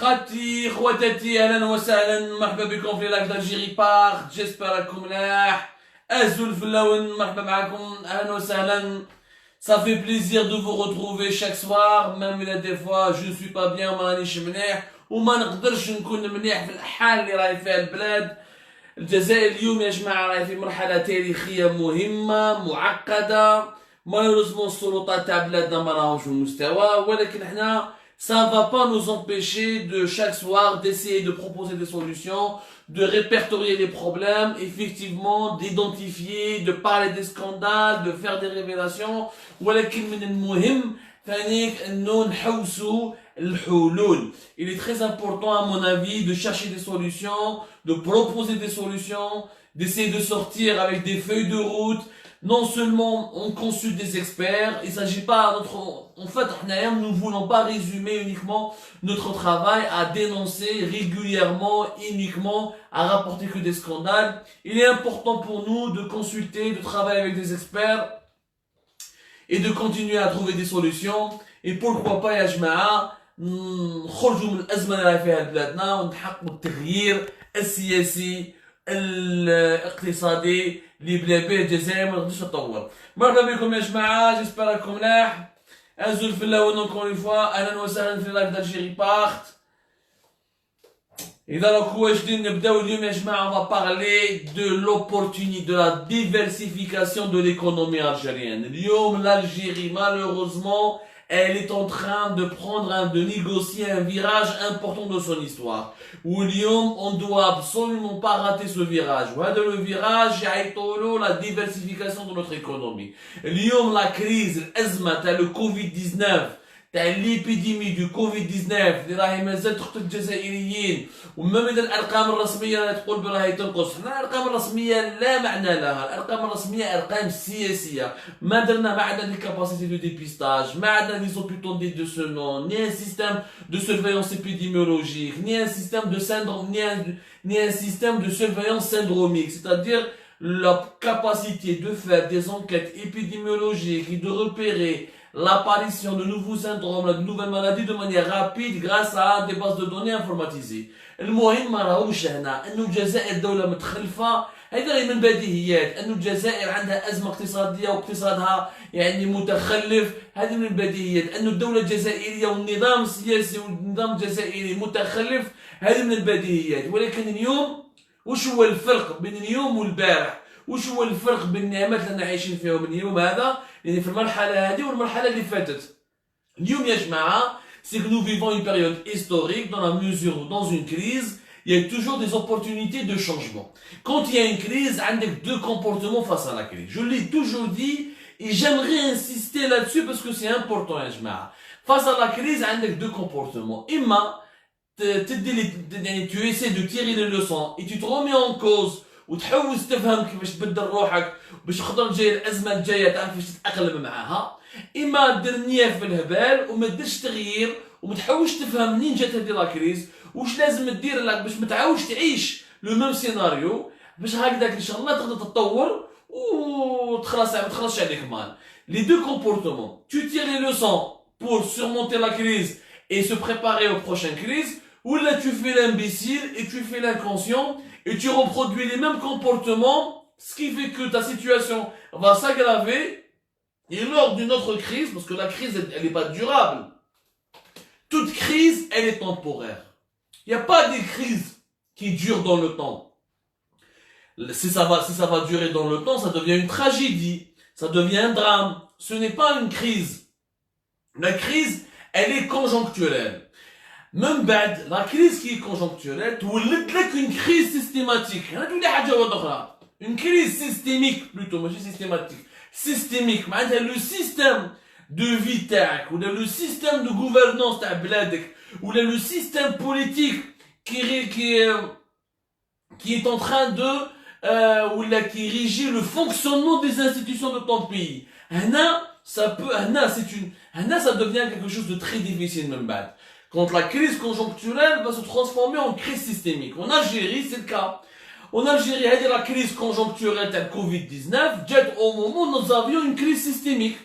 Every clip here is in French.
خاتي خواتاتي اهلا وسهلا مرحبا بكم في لايف d'Algérie بارت جيسبر راكم ملاح ازو الفلاون مرحبا معكم اهلا وسهلا. Ça fait plaisir de vous retrouver chaque soir même il y a des fois je ne suis pas bien ما رانيش مليح وما نقدرش نكون مليح في الحال اللي راهي فيها البلاد. الجزائر اليوم يا جماعه راهي في مرحله تاريخيه مهمه معقده. مالوريزمون السلطات تاع بلادنا ما راهوش في المستوى ولكن احنا ça ne va pas nous empêcher de chaque soir d'essayer de proposer des solutions, de répertorier les problèmes, effectivement, d'identifier, de parler des scandales, de faire des révélations. ولكن من المهم ثانيك انه نحوسوا الحلول. Il est très important à mon avis de chercher des solutions, de proposer des solutions, d'essayer de sortir avec des feuilles de route. Non seulement on consulte des experts, il ne s'agit pas en fait, nous ne voulons pas résumer uniquement notre travail à dénoncer régulièrement, uniquement, à rapporter que des scandales. Il est important pour nous de consulter, de travailler avec des experts et de continuer à trouver des solutions. Et pourquoi pas, ya jma'a, نخرجوا من الأزمة اللي راهي فيها بلادنا ونحققوا التغيير السياسي الاقتصادي اللي بلا به الجزائر ما تقدرش تطور. مرحبا بكم يا جماعه جيسبر راكم ملاح ازو الفلاون اونكور اون فوا اهلا وسهلا في لايف d'Algérie بارت. اذا راكم واجدين نبداو اليوم يا جماعه on va parler de l'opportunité de la diversification de l'économie algérienne. اليوم l'Algérie malheureusement elle est en train de de négocier un virage important de son histoire. Où on doit absolument pas rater ce virage. Le virage, la diversification de notre économie. La crise, le Covid-19, l'épidémie du Covid-19 اللي راهي مازال تقتل الجزائريين ومام اذا الارقام الرسميه تقول براهي تنقص. حنا الارقام الرسميه لا معنى لها. الارقام الرسميه ارقام سياسيه. ما درنا ما عندنا دي كاباسيتي دو ديبيستاج ما عندنا دي زوبيتون دي دو سو نون ني ان سيستيم دو سيرفيلانس épidémiologique ني ان سيستيم دو syndrome ni un système de surveillance syndromique, c'est-à-dire la capacité de faire des enquêtes épidémiologiques et de repérer l'apparition de nouveaux syndromes, de nouvelles maladies de manière rapide grâce à des bases de données informatisées. المهم ما راهوش هنا انه الجزائر دولة متخلفة. هذا من بديهيات انه الجزائر عندها ازمة اقتصادية واقتصادها يعني متخلف. هذه من البديهيات انه الدولة الجزائرية والنظام السياسي والنظام الجزائري متخلف. هذه من البديهيات. ولكن اليوم وش هو الفرق بين اليوم والبارح؟ وش هو الفرق بين النعمات اللي عايشين فيهم اليوم هذا يعني في المرحله هذه والمرحله اللي فاتت؟ اليوم يا جماعه c'est que nous vivons une période historique dans la mesure où dans une crise il y a toujours des opportunités de changement. Quand il y a une crise, عندك deux comportements face à la crise. Je l'ai toujours dit et j'aimerais insister là-dessus parce que c'est important يا جماعه. Face à la crise عندك deux comportements. إما tu essaies de tirer les leçons et tu te remets en cause وتحوس تفهم كيفاش تبدل روحك باش تقدر تجي الازمه الجايه تعرف كيفاش تتاقلم معاها. اما دير نيه في الهبال وما ديرش تغيير وما تحوش تفهم منين جات هذه لا كريز واش لازم دير لك باش ما تعاودش تعيش لو ميم سيناريو باش هكذاك ان شاء الله تقدر تتطور وتخلص ما تخلصش عليك مال. Les deux comportements, tu tires les leçons pour surmonter la crise et se préparer aux prochaines crises, ou là tu fais l'imbécile et tu fais l'inconscient et tu reproduis les mêmes comportements, ce qui fait que ta situation va s'aggraver et lors d'une autre crise, parce que la crise elle n'est pas durable, toute crise elle est temporaire. Il n'y a pas des crises qui durent dans le temps. Si ça va durer dans le temps, ça devient une tragédie, ça devient un drame. Ce n'est pas une crise. La crise elle est conjoncturelle. Même بعد la crise qui est conjoncturelle تولد لك une crise systématique. هنا تولي حاجة أخرى. Une crise systémique plutôt ماشي systématique. Systémique معناتها le système de vie تاعك ولا le système de gouvernance تاع بلادك ولا le système politique qui est en train de ولا qui régit le fonctionnement des institutions de ton pays. هنا ça devient quelque chose de très difficile من بعد. Quand la crise conjoncturelle va se transformer en crise systémique. En Algérie, c'est le cas. En Algérie, la crise conjoncturelle de Covid-19, au moment où nous avions une crise systémique.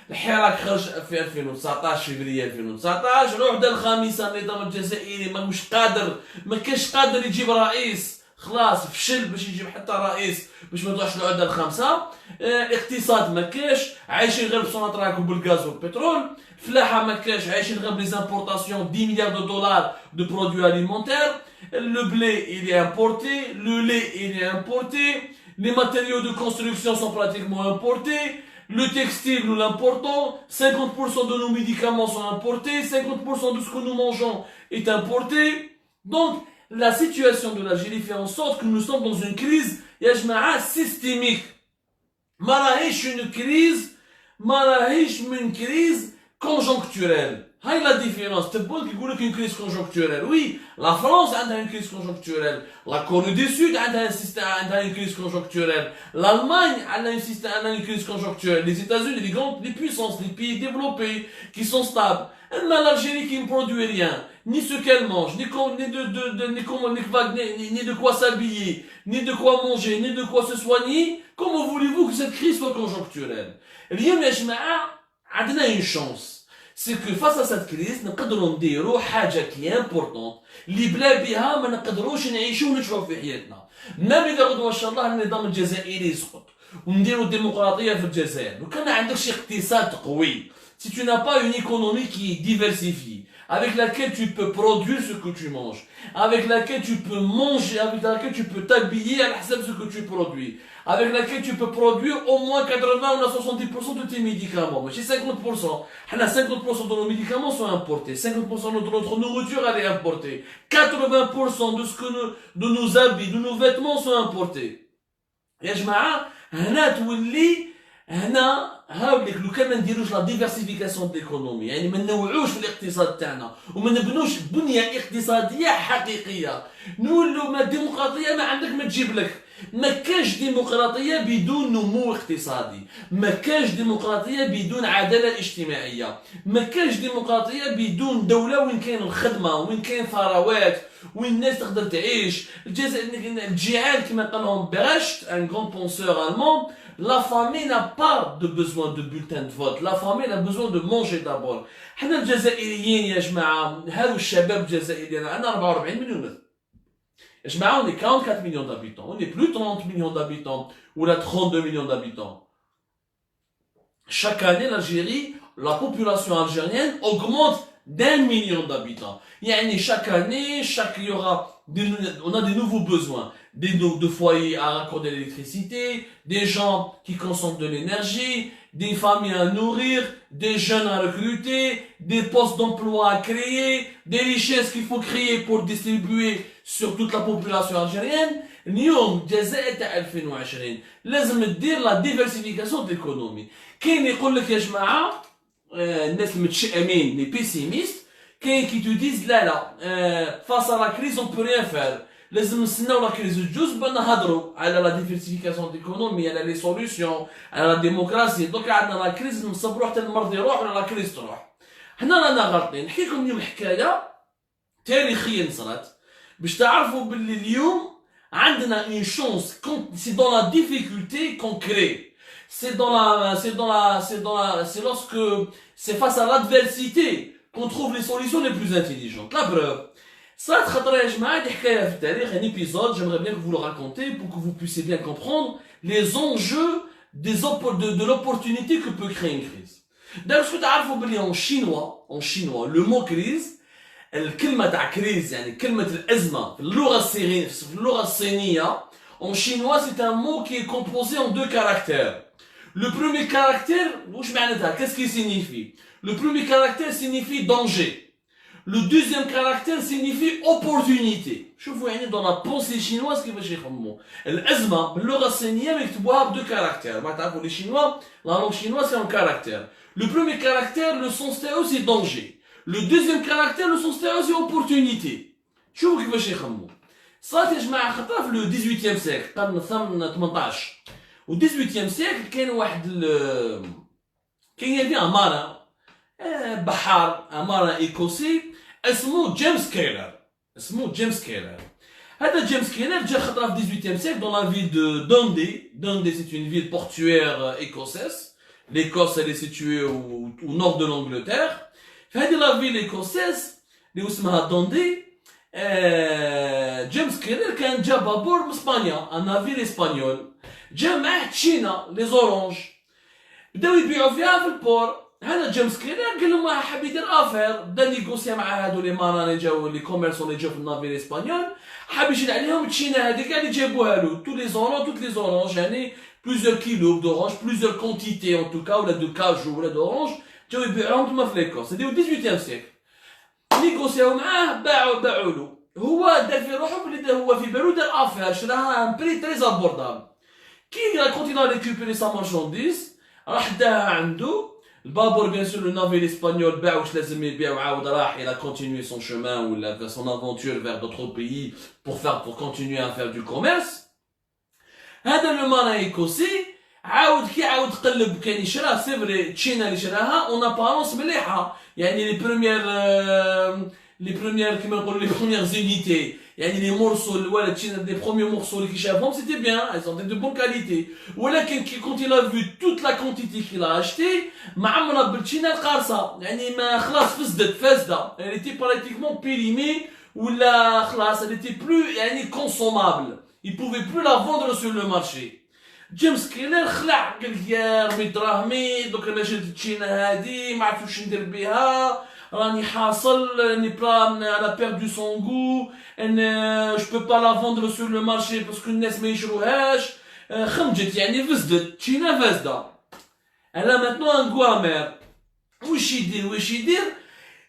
الحراك خرج في 2019 فبراير 2019. الوحده الخامسه النظام الجزائري مش قادر، ما كانش قادر يجيب رئيس، خلاص فشل باش يجيب حتى رئيس باش ما تروحش العهده الخامسه. اقتصاد ما كاش، عايشين غير بالسوناتراك وبالغاز والبترول. فلاحه ما كاش، عايشين غير بليزامبورتاسيون 10 مليار دو دولار دو برودوي اليمونتير. Le blé il est importé, le lait il est importé, les matériaux de construction sont pratiquement importés, le textile nous l'importons, 50% de nos médicaments sont importés, 50% de ce que nous mangeons est importé. Donc la situation de l'Algérie fait en sorte que nous sommes dans une crise يا جماعة systémique. ما راهيش une crise، ما راهيش من crise conjoncturelle. هاي لا ديفيرونس. تبون كيقول لك une crise conjoncturelle. Oui, la France عندها une crise conjoncturelle. La Corée du Sud عندها une crise conjoncturelle. L'Allemagne عندها une crise conjoncturelle. Les États-Unis, les puissances, les pays développés qui sont stables. L'Algérie qui ne produit rien, ni ce qu'elle mange, ni de quoi s'habiller, ni de quoi manger, ni de quoi se soigner. Comment voulez-vous que cette crise soit conjoncturelle? اليوم يا جماعة عندنا une chance. C'est que face à cette crise نقدروا نديروا حاجة كي امبورطونت اللي بلا بها ما نقدروش نعيشوا ونشعروا في حياتنا. مام إذا غدوة إن شاء الله النظام الجزائري يسقط ونديروا الديمقراطية في الجزائر، وكان ما عندكش اقتصاد قوي، si tu n'as pas une économie qui est diversifiée, avec laquelle tu peux produire ce que tu manges, avec laquelle tu peux manger, avec laquelle tu peux t'habiller à l'hsab ce que tu produis, avec laquelle tu peux produire au moins 80 ou 70% de tes médicaments. Mais chez 50%, 50% de nos médicaments sont importés, 50% de notre nourriture elle est importée, 80% de ce que de nos habits, de nos vêtements sont importés. يا جماعة هنا تولي هنا هاوليك لو كان ما نديروش لا ديفيرسيفيكاسيون ديكونومي، يعني ما نوعوش في الاقتصاد تاعنا وما نبنوش بنيه اقتصاديه حقيقيه، نولوا ما الديمقراطيه ما عندك ما تجيب لك. ما كاش ديمقراطيه بدون نمو اقتصادي، ما كاش ديمقراطيه بدون عداله اجتماعيه، ما كاش ديمقراطيه بدون دوله وين كاين الخدمه، وين كاين ثروات، وين الناس تقدر تعيش. الجيعان كما قال لهم برشت ان غران بونسور المون، la famille n'a pas de besoin de bulletin de vote، la famille a besoin de manger d'abord. حنا الجزائريين يا جماعه، هذو الشباب الجزائريين عندنا 44 مليون مثلا. يا جماعه on est 44 millions d'habitants، on n'est plus 30 millions d'habitants ou là 32 millions d'habitants. Chaque année l'Algérie, la population algérienne augmente d'1 million d'habitants. يعني chaque année, il y aura on a des nouveaux besoins, de foyers à raccorder l'électricité, des gens qui consomment de l'énergie, des familles à nourrir, des jeunes à recruter, des postes d'emploi à créer, des richesses qu'il faut créer pour distribuer sur toute la population algérienne. اليوم الجزائر تاع 2020 لازم تدير لا ديفيرسيفيكاسيون د ليكونومي. كاين يقول لك يا جماعه الناس المتشائمين لي بيسيميست، كاين كي تديز لا فاس لا كريز اون بو ريان فار، لازم نستناو لا كريز تجوز بان نهضروا على لا ديفيرسيفيكاسيون ديكونومي، على لي سوليوشن، على لا ديموكراسي. دوك عندنا لا كريز نصبروا حتى المرض يروح ولا لا كريز تروح. حنا رانا غالطين. نحكي لكم اليوم حكايه تاريخيا صرات باش تعرفوا باللي اليوم عندنا une chance. C'est dans la difficulté qu'on crée. C'est lorsque c'est face à l'adversité qu'on trouve les solutions les plus intelligentes. La preuve. Ça, un épisode, j'aimerais bien que vous le racontez pour que vous puissiez bien comprendre les enjeux de l'opportunité que peut créer une crise. D'ailleurs, ce que tu as en chinois, le mot crise, الكلمة تاع كريز يعني كلمة الأزمة في اللغة الصينية en chinois c'est un mot qui est composé en deux caractères. Le premier caractère, واش معناتها؟ qu'est-ce qu'il signifie? Le premier caractère signifie danger. Le deuxième caractère signifie opportunité. شوفوا يعني dans la pensée chinoise كيفاش يخمموا. الأزمة باللغة الصينية يكتبوها ب deux caractères. ما تعرفوا les chinois, la langue chinoise c'est un caractère. Le premier caractère, le sens stéréo c'est danger. Le deuxième caractère, le sens stéréo, c'est opportunité. شوفوا كيفاش يخمموا. صارت يا جماعة خطرة في le 18e siècle، قرن الثامن 18. و 18e siècle كاين واحد كاين يبي ماران بحار، ماران إيكوسي اسمه جيمس كيلر. هذا جيمس كيلر جا خطرة في 18e siècle dans la ville de Dundee. Dundee c'est une ville portuaire écossaise. l'Écosse elle est située au nord de l'Angleterre. هذه la ville écossaise اللي اسمها دوندي. جيمس كيلر كان جا بابور من اسبانيا، ان نافير اسبانيول، جا معاه تشينا لي زورونج، بداو يبيعوا فيها في البور. هذا جيمس كيلر قال لهم حاب يدير افير، بدا نيغوسيا مع هادو لي ماران اللي جاو لي كوميرسون اللي جاو في النافير اسبانيول، حاب يشد عليهم تشينا هذيك كاع اللي جابوها له تو لي زورون توت لي زورونج، يعني بلوزيور كيلو دورانج، بلوزيور كونتيتي ان توكا، ولا دو كاجو ولا دورانج، جاو يبيعوهم تما في ليكوس. هذه 18 سيكل. نيغوسياو معاه، باعوا له. هو دار في روحه بلي هو في بالو دار افير، شراها ان بري تري ابوردابل. كي كونتينا ريكوبيري سا مارشانديز راح داها عنده البابور. بيان سور لو نافي الاسبانيول باع واش لازم يبيع وعاود راح الى كونتينيي سون شومان ولا سون افونتور فيغ دوطخ بيي بور كونتينيي ا فير دو كوميرس. هذا لو ماران ايكوسي عاود كي عاود قلب كان يشراه، سي فري تشينا اللي شراها اون ابارونس مليحه، يعني لي بروميير كيما نقولوا لي بروميير زونيتي، يعني لي مورسو ولا تشينا لي بروميير مورسو اللي كيشافهم سيتي بيان، اي سون دو بون كاليتي. ولكن كي كونت لا فيو توت لا كونتيتي كي لا اشتي معمره بالتشينا القارصه، يعني ما خلاص فاسده، يعني تي براتيكمون بيريمي ولا خلاص elle était plus يعني consommable, il pouvait plus la vendre sur le marché. جيمس كيلر خلع، قال لك يا ربي دراهمي دوك انا شريت التشينا هادي ما عرفت واش ندير بها، راني حاصل ني بلا على بيردو سون غو، ان جو بو با لا فوندر سور لو مارشي باسكو الناس ما يشروهاش. خمجت يعني فسدت، تشينا فاسده. انا ماتنو ان غو امير، واش يدير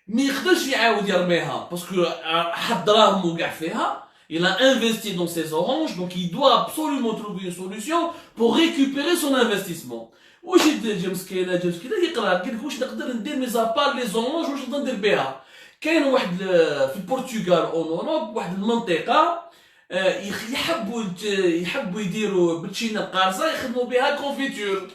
ما يقدرش يعاود يرميها باسكو حط دراهمو كاع فيها. Il a investi dans ses oranges, donc il doit absolument trouver une solution pour récupérer son investissement. واش يدير جيمس كيلر يقرا، قال لك واش نقدر ندير ميزابار لي زورونج، واش نقدر ندير بها. كاين واحد في البرتغال اون اوروب واحد المنطقه يحبوا يديروا بالتشينا القارصه يخدموا بها كونفيتور.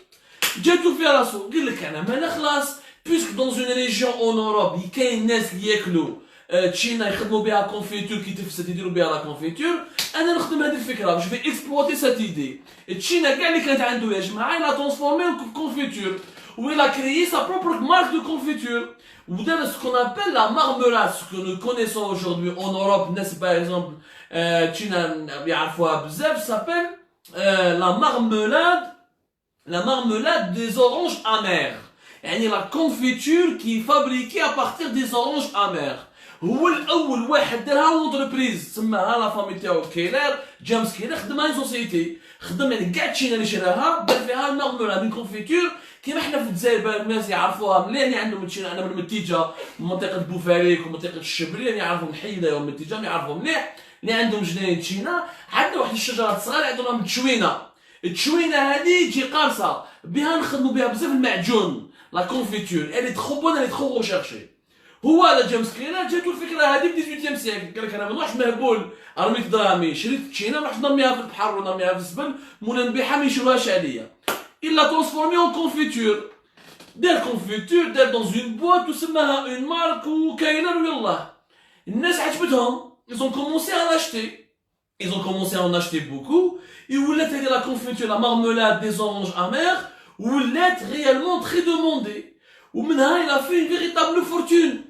جاتو في راسو قال لك انا مالا خلاص بيسك دون اون ريجيون اون اوروب كاين ناس اللي ياكلوا تشينا يخدموا بها كونفيتور كي تفسد يديروا بها لا كونفيتور، انا نخدم هذه الفكره، جو في اكسبلوتي سات ايدي. تشينا كاع اللي كانت عنده يا جماعه لا ترانسفورمي كونفيتور، و il a créé sa propre marque de confiture. ودار ce qu'on appelle la marmelade, ce que nous connaissons aujourd'hui en Europe. الناس par exemple تشينا يعرفوها بزاف، s'appelle la marmelade des oranges amères. يعني la confiture qui est fabriquée à partir des oranges amères. هو الاول واحد دارها اونتربريز سماها لا فامي تاعو كيلر، جيمس كيلر، خدمها سوسيتي، خدم يعني كاع تشينا اللي شراها دار فيها المارمولاد من كونفيتور. كيما حنا في الجزائر الناس يعرفوها مليح، اللي عندهم تشينا. انا من متيجه من منطقه بوفاريك ومنطقه الشبري، يعني يعرفوا محيده يوم متيجه يعرفوا مليح، اللي عندهم جناين تشينا عندنا واحد الشجرات صغار يعطونهم التشوينه هذه تجي قارصه بها، نخدموا بها بزاف المعجون لا كونفيتور، اللي تخو بون اللي تخو ريشيرشي. هو هذا جيمس كيلر جاتو الفكره هذه في 18 سيكل، قال لك انا ما نروحش مهبول رميت دراهمي شريت تشينا ما نروحش نرميها في البحر ولا نرميها في الزبل ولا نبيعها ما يشروهاش عليا. الا ترانسفورمي اون كونفيتور، دار كونفيتور، دار دون اون بواط وسماها اون مارك وكاينر ويلاه. الناس عجبتهم، ils ont commencé à l'acheter, ils ont commencé à en acheter beaucoup. et ولات هذه لا كونفيتور لا مارمولاد دي زورونج امير ولات réellement très demandée. ومنها il a fait une véritable fortune.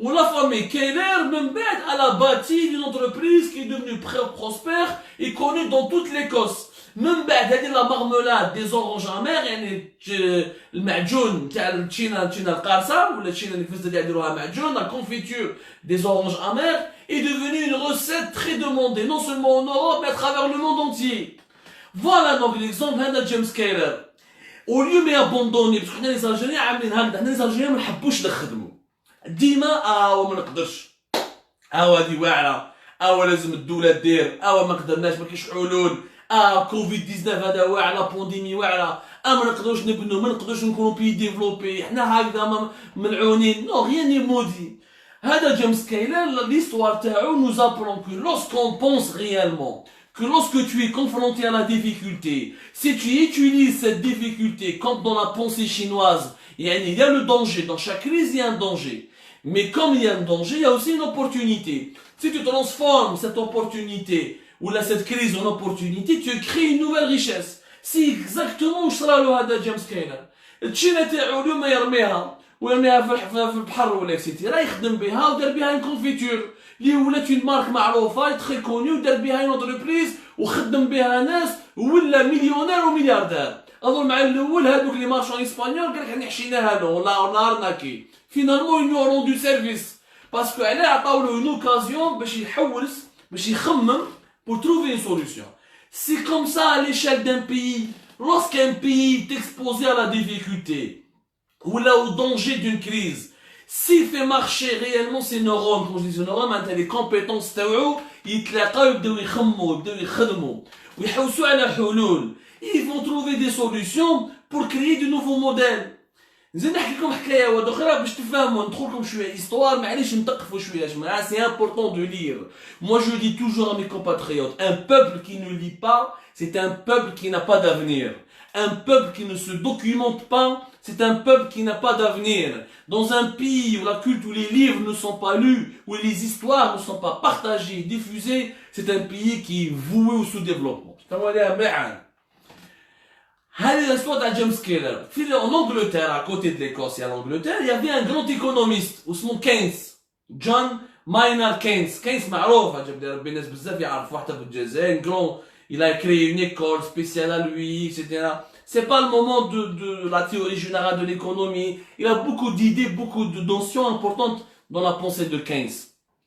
Ou la famille Keller, même bête, elle a bâti une entreprise qui est devenue prospère et connue dans toute l'Écosse. Même bête, elle a la marmelade des oranges amères, le معجون تاع التشينا القارصة ولا التشينا اللي فزت يديروها معجون، la confiture des oranges amères est devenue une recette très demandée, non seulement en Europe mais à travers le monde entier. Voilà donc l'exemple هذا جيمس كيلر. au lieu ما يابوندوني، باسكو حنا لي زالجيريان عاملين هكذا، حنا لي زالجيريان ما نحبوش نخدموا ديما ما نقدرش، هذه واعره، لازم الدوله دير، ما قدرناش، ما كاينش حلول، كوفيد 19 هذا واعره، بونديمي واعره، ما نقدروش نبنوا، ما نقدروش نكونوا بي ديفلوبي، حنا هكذا ملعونين. نو غيان ني مودي. هذا جيمس كيلر ليستوار تاعو nous apprend que lorsqu'on pense réellement, que lorsque tu es confronté à la difficulté, si tu utilises cette difficulté comme dans la pensée chinoise, il y a le danger, dans chaque crise il y a un danger. Mais comme il y a un danger, il y a aussi une opportunité. Si tu transformes cette opportunité, ou là cette crise en opportunité, tu crées une nouvelle richesse. C'est exactement où sera le hada James Keller. التشينه تاعو اليوم يرميها ويرميها في البحر ولا اكسيتي راه يخدم بها ودار بها ان كونفيتور اللي ولات اون مارك معروفه تري كوني ودار بها اون انتربريز وخدم بها ناس ولا مليونير وملياردير. اظن مع الاول هذوك لي مارشون اسبانيول قال لك حنا حشيناها له ولا نارناكي فينالمون يو روندو سيرفيس باسكو علاه عطاو له اون اوكازيون باش يحوس باش يخمم pour trouver une solution. C'est comme ça à l'échelle d'un pays. Lorsqu'un pays est exposé à la difficulté ou là au danger d'une crise, s'il fait marcher réellement ses neurones, quand je dis ses neurones, les compétences تاعو يتلاقاو يبداو يخمموا يبداو يخدموا ويحوسوا على حلول. Ils vont trouver des solutions pour créer de nouveaux modèles. نزيد نحكي لكم حكايه واحده اخرى باش تفهموا ندخل لكم شويه هيستوار معليش نتقفوا شويه يا جماعه. C'est important de lire. Moi je dis toujours à mes compatriotes, un peuple qui ne lit pas, c'est un peuple qui n'a pas d'avenir. Un peuple qui ne se documente pas, c'est un peuple qui n'a pas d'avenir. Dans un pays où la culture, où les livres ne sont pas lus, où les histoires ne sont pas partagées, diffusées, c'est un pays qui est voué au sous-développement. L'histoire de James Skinner. En Angleterre, à côté de l'Écosse et à l'Angleterre, il y avait un grand économiste, اسمه Keynes. John Maynard Keynes. Keynes معروف, ربي ناس بزاف يعرفوا حتى في الجزائر. Grand, il a créé une école spéciale à lui, etc. C'est pas le moment de la théorie générale de l'économie. Il a beaucoup d'idées, beaucoup de notions importantes dans la pensée de Keynes.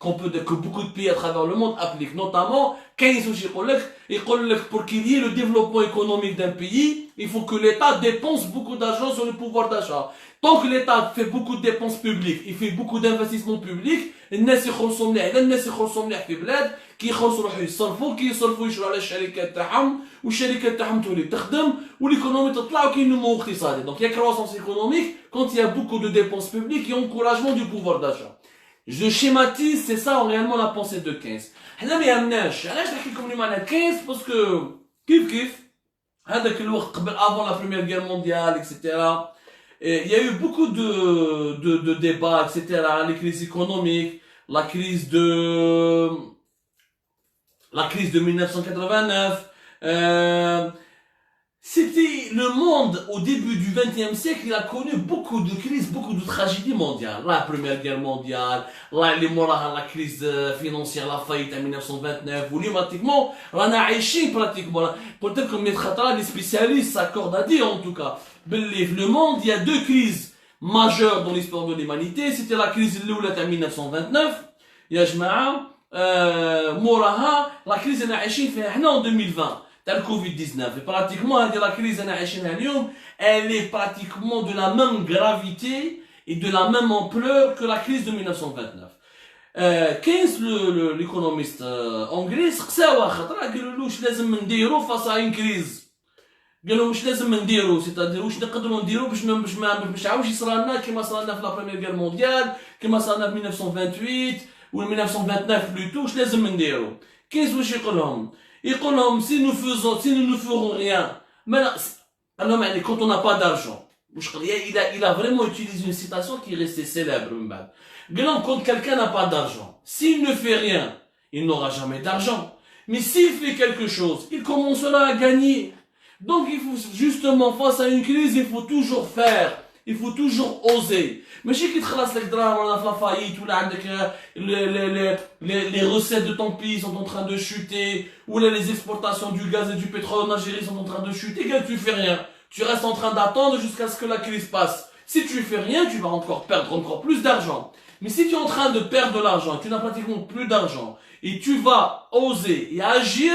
Que beaucoup de pays à travers le monde appliquent. Notamment, Keynes aussi, pour qu'il y ait le développement économique d'un pays, il faut que l'État dépense beaucoup d'argent sur le pouvoir d'achat. Tant que l'État fait beaucoup de dépenses publiques, il fait beaucoup d'investissements publics, الناس يخلصوا مليح، الناس يخلصوا مليح في بلاد، كي يخلصوا يروحوا يصرفوا، كي يصرفوا يشروا على الشركات تاعهم، والشركات تاعهم تولي تخدم، والايكونومي تطلع وكاين نمو اقتصادي. Donc il y a croissance économique quand il y a beaucoup de dépenses publiques et encouragement du pouvoir d'achat. Je schématise, c'est ça réellement la pensée de Keynes. حنا ما يهمناش، علاش نحكي لكم اليوم على كينز؟ باسكو كيف هذاك الوقت قبل avant la première guerre mondiale, etc. Et il y a eu beaucoup de débats, etc. Les crises économiques, la crise de 1989. C'était le monde au début du XXe siècle, il a connu beaucoup de crises, beaucoup de tragédies mondiales. La première guerre mondiale, la crise financière, la faillite en 1929, ou pratiquement, on a عايشين pratiquement. Peut-être que les spécialistes s'accordent à dire en tout cas. Le monde, il y a deux crises majeures dans l'histoire de l'humanité. C'était la crise en 1929, يا جماعة, موراها, la crise اللي عايشين فيها احنا en 2020. Le Covid-19. Et pratiquement, la crise elle est pratiquement de la même gravité et de la même ampleur que la crise de 1929. Keynes, l'économiste anglais, قال له واش لازم نديرو face à une crise. قال له واش لازم نديرو, c'est-à-dire واش نقدروا نديرو باش ما عاوش يصرالنا كيما صرالنا في la première guerre mondiale, كيما صرالنا في 1928 ou 1929 plutôt, واش لازم نديرو. Keynes واش يقول لهم؟ يقول لهم si nous ne ferons rien, alors quand on n'a pas d'argent, il a vraiment utilisé une citation qui est restée célèbre. Quand quelqu'un n'a pas d'argent, s'il ne fait rien, il n'aura jamais d'argent. Mais s'il fait quelque chose, il commencera à gagner. Donc il faut justement, face à une crise, il faut toujours faire. Il faut toujours oser. ماشي كي تخلص لك دراهم ولا في لا فايت ولا عندك les recettes de ton pays sont en train de chuter ou les exportations du gaz et du pétrole en Algérie sont en train de chuter, que tu fais rien. Tu restes en train d'attendre jusqu'à ce que la crise passe. Si tu fais rien, tu vas encore perdre encore plus d'argent. Mais si tu es en train de perdre de l'argent, tu n'as pratiquement plus d'argent et tu vas oser et agir,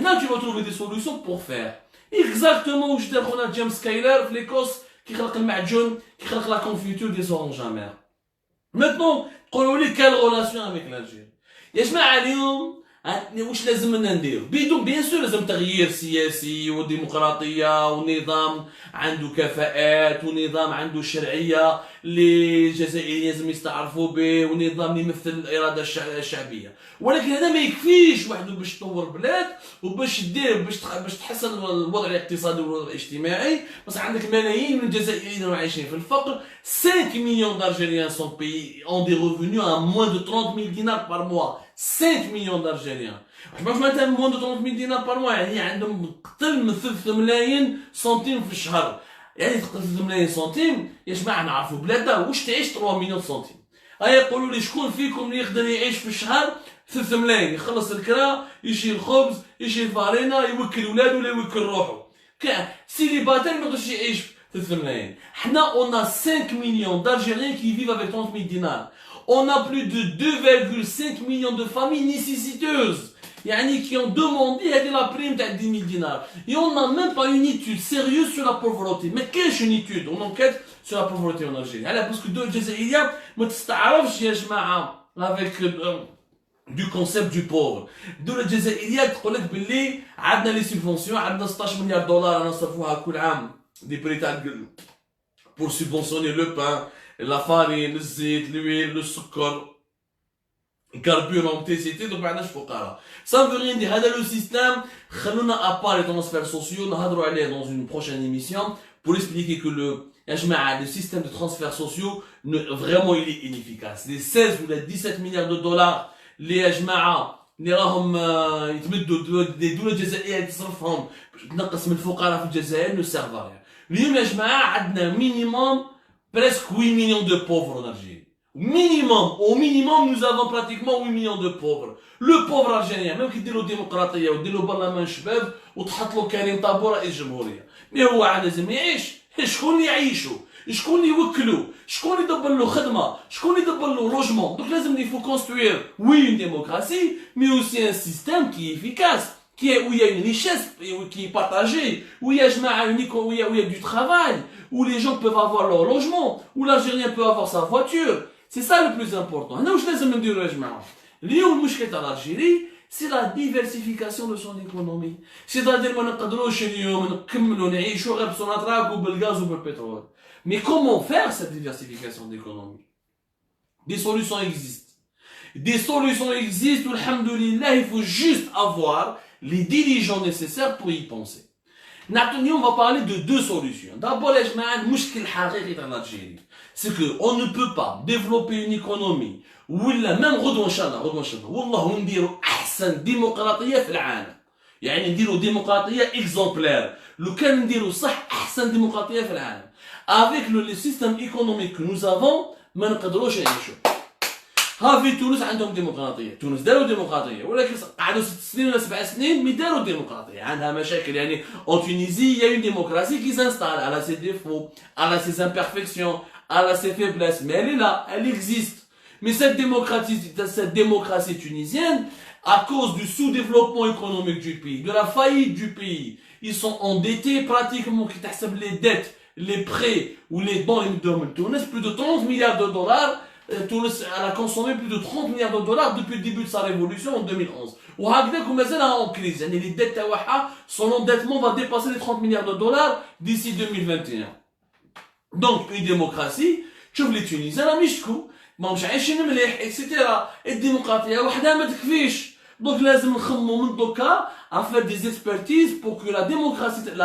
là tu vas trouver des solutions pour faire. Exactement où j'étais à James Skinner في l'Écosse qui خلق المعجون, qui خلق la confiture des oranges amères. Maintenant, قولوا لي quelle relation avec l'Algérie. يا جماعة اليوم واش لازم ندير؟ بيان سور لازم تغيير سياسي وديمقراطية ونظام عنده كفاءات ونظام عنده شرعية اللي الجزائريين لازم يستعرفوا به ونظام يمثل الإرادة الشعبية. ولكن هذا ما يكفيش وحده باش تطور بلاد وباش دير باش تحسن الوضع الاقتصادي والوضع الاجتماعي. بس عندك ملايين من الجزائريين عايشين في الفقر. 5 millions d'Algériens sont payés ont des revenus à moins de 30 000 dinars par mois. 5 millions d'Algériens. واش معناتها moins de 30 000 dinars par mois؟ يعني عندهم قتل من 3 ملايين سنتيم في الشهر. يعني 3 ملايين سنتيم يا جماعه نعرفوا بلادنا واش تعيش 3 مليون سنتيم. هيا يقولوا لي شكون فيكم اللي يقدر يعيش في الشهر 3 ملايين، يخلص الكرا، يشري الخبز، يشري الفارينه، يوكل ولادو ولا يوكل روحو. سيليباتير ما يقدرش يعيش 3 ملايين. حنا on a 5 millions d'Algériens qui vivent avec 30 000 dinars. On a plus de 2,5 millions de familles nécessiteuses. يعني qui ont demandé la prime de 10 000 dinars. Et on n'a même pas une étude sérieuse sur la pauvreté. Mais qu'est-ce qu'une étude? On enquête sur la pauvreté en Algérie. Parce que الدول الجزائرية ما تستعرفش يا جماعة avec du concept du pauvre. الدولة الجزائرية تقول لك باللي عندنا لي سوبفونسيون، عندنا 16 مليار دولار نصرفوها كل عام دي بري تاع pour subventionner le pain, la farine, الزيت, l'huile, le sucre, carburant, TCT, donc ما عندناش فقراء. Ça veut rien dire. هذا le système خلونا à part les transferts sociaux نهضروا عليه dans une prochaine émission pour expliquer que le système de transferts sociaux vraiment il est inefficace. Les 16 ou les 17 milliards de dollars اللي يا جماعه اللي راهم يتمدوا الدوله الجزائريه تصرفهم تنقص من الفقراء في الجزائر نو سيرفا. اليوم يا جماعه عندنا مينيموم presque 8 millions de pauvres en Algérie. Au minimum nous avons pratiquement 8 millions de pauvres. Le pauvre algérien même كي ديروا ديمقراطيه وديروا برلمان شباب وتحط له كريم طابور رئيس جمهوريه، مي هو لازم يعيش. شكون اللي يعيشوا؟ شكون اللي يوكلوا؟ شكون اللي يدبر له خدمه؟ شكون اللي يدبر له لوجمون؟ دونك لازم il faut construire oui une démocratie mais aussi un système qui est efficace, où il y a une richesse qui est partagée, où il y a où il y a du travail, où les gens peuvent avoir leur logement, où l'Algérien peut avoir sa voiture. C'est ça le plus important. هنا واش لازم نديروا يا جماعه؟ اليوم المشكل تاع الجزائر c'est la diversification de son économie. C'est-à-dire ما نقدروش اليوم نكملوا نعيشوا غير بسوناطراك وبالغاز وبالبترول. Mais comment faire cette diversification d'économie? Des solutions existent. Des solutions existent, alhamdoulilah, il faut juste avoir les dirigeants nécessaires pour y penser. On va parler de 2 solutions. D'abord, c'est qu'on ne peut pas développer une économie ولا même غدوه ان شاء الله والله نديروا احسن ديمقراطيه في العالم. يعني نديروا ديمقراطيه اكزومبلير. لو كان نديروا صح احسن ديمقراطيه في العالم avec le système économique que nous avons ما نقدروش نعيشوا. ها في تونس عندهم ديمقراطيه، تونس داروا ديمقراطيه ولكن قعدوا 6 سنين ولا 7 سنين مي داروا ديمقراطيه، عندها مشاكل. يعني en Tunisie il y a une démocratie qui s'installe, elle a ses défauts, elle a ses imperfections, elle a ses faiblesses, mais elle est là, elle existe. Mais cette démocratie tunisienne, à cause du sous-développement économique du pays, de la faillite du pays, ils sont endettés pratiquement, qui t'acceptent les dettes, les prêts ou les bons de Tunis, plus de 30 milliards de dollars. Tunis a consommé plus de 30 milliards de dollars depuis le début de sa révolution en 2011. Ou en crise. Les dettes, son endettement va dépasser les 30 milliards de dollars d'ici 2021. Donc, une démocratie, tu veux les Tunisiens, la Mishkou. ما مش عايشين مليح اكسيتيرا. الديمقراطيه وحدها ما تكفيش، دونك لازم نخمموا من دوكا à faire des expertises pour que la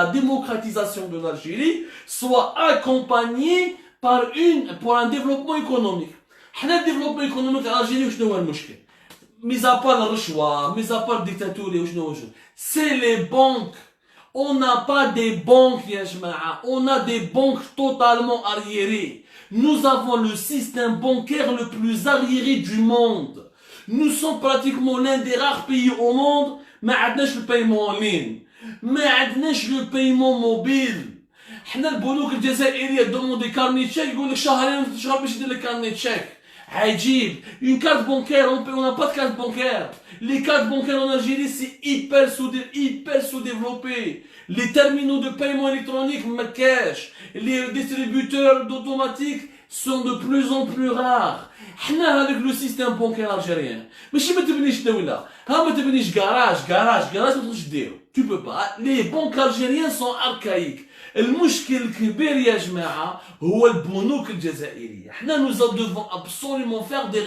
démocratisation de l'Algérie soit accompagnée pour un développement économique. حنا الديفلوبمون ايكونوميك تاع الجزائر شنو هو المشكل؟ ميزا بار الرشوه، ميزا بار الديكتاتوريه وشنو سي لي بانك. On n'a pas des banques يا جماعه، on a des banques totalement arriérées. Nous avons le système bancaire le plus arriéré du monde. Nous sommes pratiquement l'un des rares pays au monde ما عندناش le paiement en ligne، ما عندناش le paiement mobile. حنا البنوك الجزائريه دوموندي كارني تشيك يقول لك شهرين شهر باش يدير لك كارني تشيك. عجيب. Une carte bancaire, on n'a pas de carte bancaire. Les cartes bancaires en Algérie c'est hyper sous-développé. Les terminaux de paiement électronique ما كاش. Les distributeurs d'automatique sont de plus en plus rares. حنا هذاك لو سيستيم بونكير الجيريان ماشي ما تبنيش دوله، ها ما تبنيش كراج ما تقدرش ديرو. Tu peux pas. Les banques algériennes sont archaïques. المشكل الكبير يا جماعه هو البنوك الجزائريه. حنا nous devons absolument faire des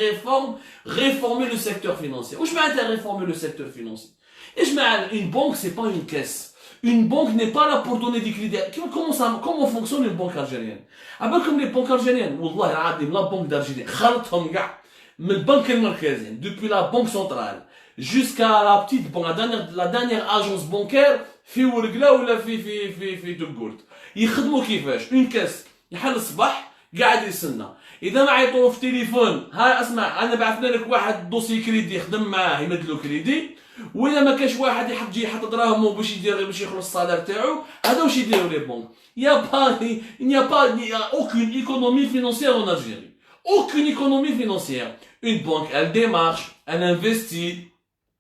réformer le secteur financier. واش معناتها réformer le secteur financier؟ يا جماعه une banque c'est pas une caisse. Une banque n'est pas là pour donner des crédits. Comment fonctionne une banque algérienne? Comme les banques algériennes, والله العظيم la banque d'Algérie خلطهم كاع من البنك المركزي depuis la banque centrale jusqu'à la petite banque, la dernière agence bancaire في ورقله ولا في دقورت. يخدموا كيفاش؟ اون كاس يحل الصباح قاعد يستنى، اذا ما عيطوا في تليفون ها اسمع انا بعثنا لك واحد دوسي كريدي خدم معاه يمد له كريدي، وإذا ما كاش واحد يجي يحط دراهمو باش يخلص الصالير تاعو، هذا واش يديروا لي بونك. Il n'y a aucune économie financière en Algérie. Aucune économie financière. Une banque, elle démarche, elle investit,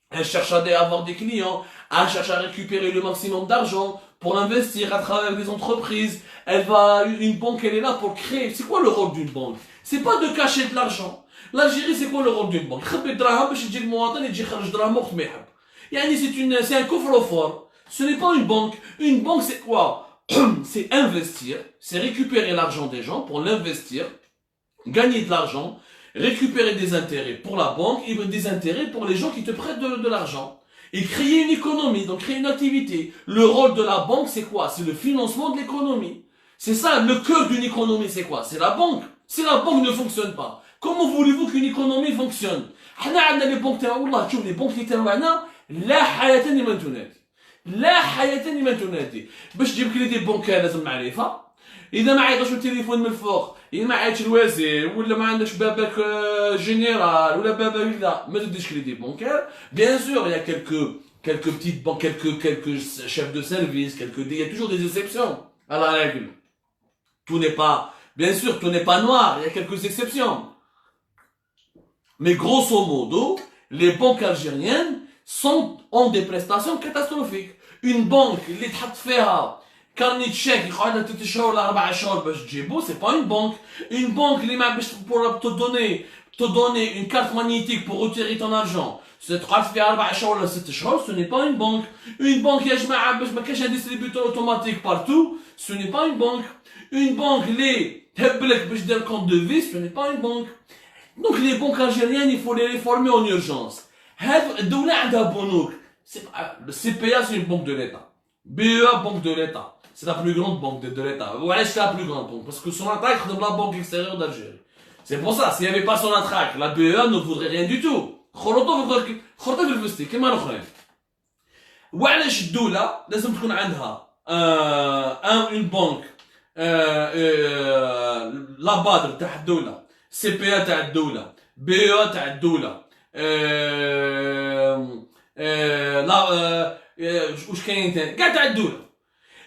elle cherche à avoir des clients, elle cherche à récupérer le maximum d'argent pour investir à travers des entreprises. Une banque, elle est là pour créer. C'est quoi le rôle d'une banque? C'est pas de cacher de l'argent. L'Algérie, c'est quoi le rôle d'une banque? C'est un coffre-fort. Ce n'est pas une banque. Une banque, c'est quoi? C'est investir, c'est récupérer l'argent des gens pour l'investir, gagner de l'argent, récupérer des intérêts pour la banque et des intérêts pour les gens qui te prêtent de l'argent. Et créer une économie, donc créer une activité. Le rôle de la banque, c'est quoi? C'est le financement de l'économie. C'est ça, le cœur d'une économie, c'est quoi? C'est la banque. Si la banque ne fonctionne pas, comment voulez-vous qu'une économie fonctionne? Les banques, les banques, لا حياة لمن تنادي. لا حياة لمن تنادي. باش تجيب كريدي بنكير لازم معرفة. إذا ما عيطش التليفون من الفوق، إذا ما عيطش الوزير ولا ما عندكش باباك جينيرال ولا باباك كذا، ما تديش كريدي بنكير. Bien sûr, il y a quelques petites banques, quelques chefs de service, il y a toujours des exceptions à la règle. Tout n'est pas, bien sûr, tout n'est pas noir, il y a quelques exceptions. Mais grosso modo, les banques algériennes ont des prestations catastrophiques. Une banque, اللي تحط فيها كارني تشيك يقعد لك 3 شهور ولا 4 شهور باش تجيبو، c'est pas une banque. Une banque اللي ما باش pour te donner une carte magnétique pour retirer ton argent، تقعد فيها 4 شهور ولا 6 شهور، ce n'est pas une banque. Une banque يا جماعة باش ما كاينش un distributeur automatique partout، ce n'est pas une banque. Une banque اللي تهب لك باش دير compte de vie، ce n'est pas une banque. Donc les banques algériennes, il faut les réformer en urgence. الدولة عندها بنوك. Le CPA, c'est une banque de l'État. BEA, banque de l'État. C'est la plus grande banque de l'État. Ouais, c'est la plus grande banque. Parce que son attaque de la banque extérieure d'Algérie. C'est pour ça, s'il n'y avait pas son attaque, la BEA ne voudrait rien du tout. خرطة في الفستي كما الأخرين. وعلاش الدولة لازم تكون عندها une banque لا بادر تاع الدولة، CPA تاع الدولة، BEA تاع الدولة، واش كاين تاني كاع تاع الدولة.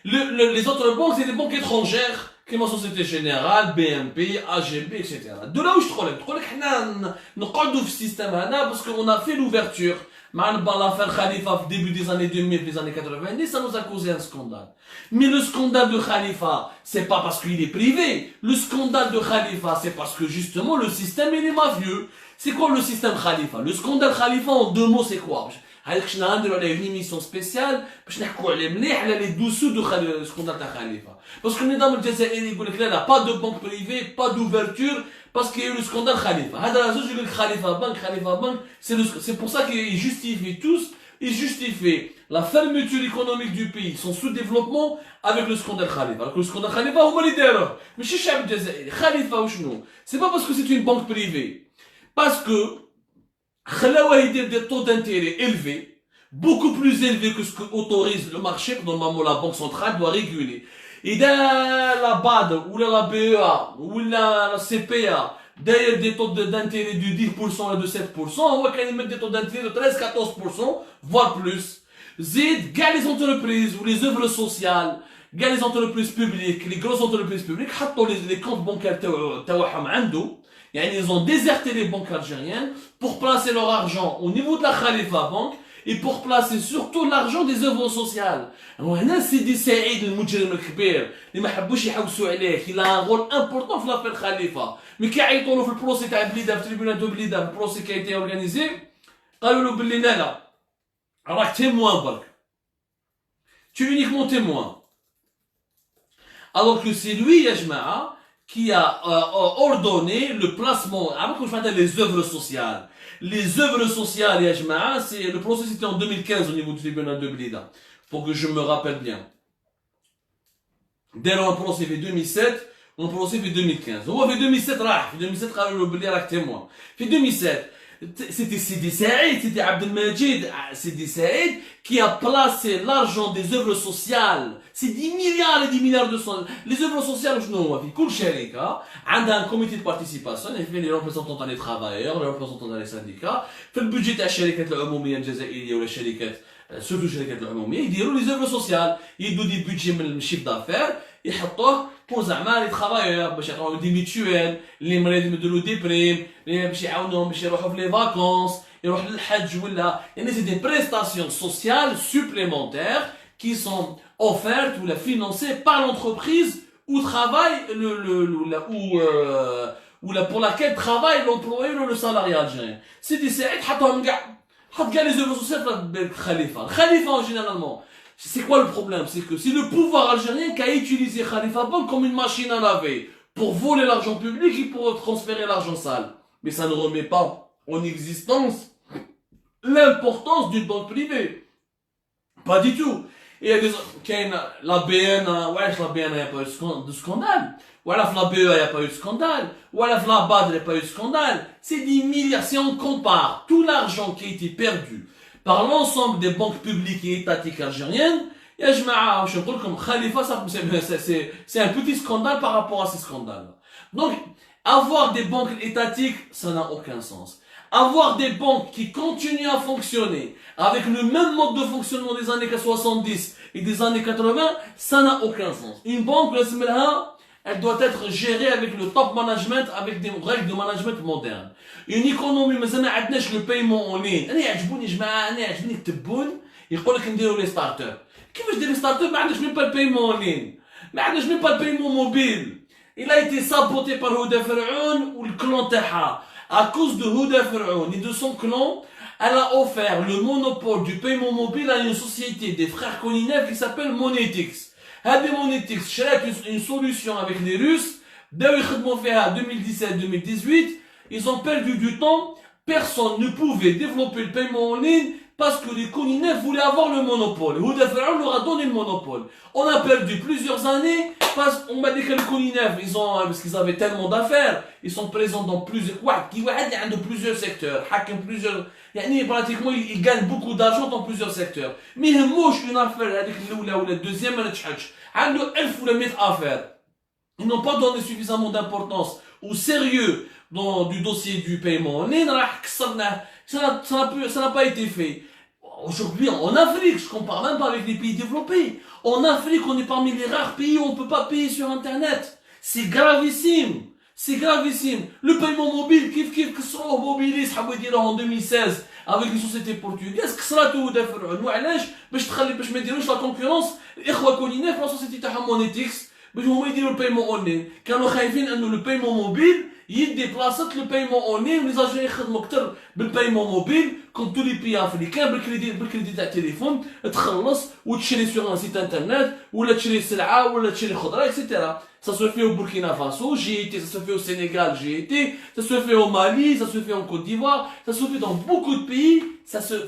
Les autres banques c'est des banques étrangères كيما Société Générale, BNP, AGB, etc. الدولة واش تقولك حنا نقعدوا في السيستم هذا باسكو on a fait l'ouverture مع l'affaire Khalifa au début des années 2000, les années 90, ça nous a causé un scandale. Mais le scandale de Khalifa, c'est pas parce qu'il est privé. Le scandale de Khalifa, c'est parce que justement le système il est mafieux. C'est quoi le système Khalifa? Le scandale Khalifa en 2 mots, c'est quoi? هذيك شنا نديرو عليه une émission spéciale باش نحكوا عليه مليح على les dessous de scandale تاع Khalifa. Parce que النظام الجزائري يقول لك لا pas de banque privée, pas d'ouverture parce qu'il y a eu le scandale Khalifa. هذا زوج يقول لك Khalifa Bank, c'est pour ça qu'ils justifient tous, ils justifient la fermeture économique du pays, son sous-développement avec le scandale Khalifa. Alors que le scandale Khalifa هما اللي داروه ماشي الشعب الجزائري. Khalifa وشنو؟ C'est pas parce que c'est une banque privée. Parce que خلاوه يدير des taux d'intérêt élevés, beaucoup plus élevés que ce que autorise le marché, que normalement la banque centrale doit réguler. إذا la BAD ou la BEA ou la CPA d'ailleurs des taux d'intérêt de 10% et de 7%, on voit qu'elle met des taux d'intérêt de 13-14%, voire plus. زيد كاع les entreprises ou les œuvres sociales, كاع les entreprises publiques, les grosses entreprises publiques حطوا les comptes bancaires تاعهم عنده. Ils ont déserté les banques algériennes pour placer leur argent au niveau de la Khalifa Bank et pour placer surtout l'argent des œuvres sociales. وهنا سيدي سعيد المجرم الكبير اللي ما حبوش يحوسوا عليه، il a un rôle important في l'affaire Khalifa. Mais كيعيطوا له في البروسي تاع بليده في التريبيونال دو بليده، في البروسي qui a été organisé، قالوا له باللي لا راك témoin برك. Tu es uniquement témoin. Alors que c'est lui يا جماعه qui a ordonné le placement, avant que je fasse les œuvres sociales. Les œuvres sociales, ya jma'a, c'est le processus était en 2015 au niveau du tribunal de Blida, pour que je me rappelle bien. Dès un procès fait 2007, un procès fait 2015. On fait 2007 راح, في 2007 قالوا له بلي راك témoin. في 2007 C'était Sidi Saïd, c'était Abdelmajid, Sidi Saïd, qui a placé l'argent des œuvres sociales. C'est 10 milliards et 10 milliards de cents. Les œuvres sociales, je n'en vois pas. Cool Sharika, un comité de participation, il fait les représentants des travailleurs, les représentants des syndicats, fait le budget de la Sharika, l'Amoumia, Jazaïri, ou la Sharika, surtout Sharika, l'Amoumia, ils diront les œuvres sociales, ils donnent des budgets, le chiffre d'affaires, ils mettent pour زعما les travailleurs باش يعطيوهم دي ميتويل اللي مريض يمدوا دي بريم اللي باش يعاونوهم باش يروحوا في لي فاكونس يروح للحج ولا يعني c'est des prestations sociales supplémentaires qui sont offertes ou financées par l'entreprise où travaille pour laquelle travaille l'employé ou le salarié algérien. C'est des Saïd حطهم كاع les œuvres sociales Khalifa généralement. C'est quoi le problème? C'est que c'est le pouvoir algérien qui a utilisé Khalifa Bank comme une machine à laver pour voler l'argent public et pour transférer l'argent sale. Mais ça ne remet pas en existence l'importance d'une banque privée. Pas du tout. Et il y a des... La BN, ouais, la BN, il n'y a pas eu de scandale. Voilà, la BE, il n'y a pas eu de scandale. Voilà, la BAD, il n'y a pas eu de scandale. C'est 10 milliards. Si on compare tout l'argent qui a été perdu par l'ensemble des banques publiques et étatiques algériennes, Khalifa, c'est un petit scandale par rapport à ces scandales. Donc, avoir des banques étatiques, ça n'a aucun sens. Avoir des banques qui continuent à fonctionner avec le même mode de fonctionnement des années 70 et des années 80, ça n'a aucun sens. Une banque, elle doit être gérée avec le top management, avec des règles de management modernes. Une économie, مثلا عندناش le paiement en ligne. أنا يعجبوني جماعة، أنا يعجبني التبون يقول لك نديروا لي ستارت اب. كيفاش دير لي ستارت اب؟ ما عندناش même pas le paiement en ligne. ما عندناش même pas le paiement mobile. Il a été saboté par Houda Fer'oun ou le clan تاعها. À cause de Houda Fer'oun et de son clan, elle a offert le monopole du paiement mobile à une société des frères Koninev qui s'appelle Monetix. هذه Monetix شرات une solution avec les Russes. بداو يخدموا فيها 2017-2018. Ils ont perdu du temps. Personne ne pouvait développer le paiement en ligne parce que les Koninev voulaient avoir le monopole. Houda Fer'oun leur a donné le monopole. On a perdu plusieurs années parce qu'on m'a dit que les Koninev, parce qu'ils avaient tellement d'affaires, ils sont présents dans plusieurs, de plusieurs secteurs. Pratiquement, ils gagnent beaucoup d'argent dans plusieurs secteurs. Mais il mouche une affaire, la deuxième, elle a 1000 affaires. Ils n'ont pas donné suffisamment d'importance ou sérieux du dossier du paiement en ligne. Ça n'a pas été fait. Aujourd'hui, en Afrique, je compare même pas avec les pays développés. En Afrique, on est parmi les rares pays où on peut pas payer sur Internet. C'est gravissime. C'est gravissime. Le paiement mobile, que sera Mobilis, en 2016, avec les sociétés portugaises, que sera tout d'affaires. Nous, باش ما يديروش la concurrence, الإخوة كونينيف في la société تاعهم Monetix, باش هما يديروا le paiement en ligne. كانوا خايفين انه le paiement mobile يدي بلاصة le paiement en ligne. Les Algériens يخدموا اكثر بالpaiement mobile comme tous les pays africains بالكريدي تاع التليفون تخلص وتشري sur un site internet ولا تشري سلعة ولا تشري خضرة etc. Ça se fait au Burkina Faso, j'y ai été, ça se fait au Sénégal, j'y ai été, ça se fait au Mali, ça se fait en Côte d'Ivoire, ça se fait dans beaucoup de pays,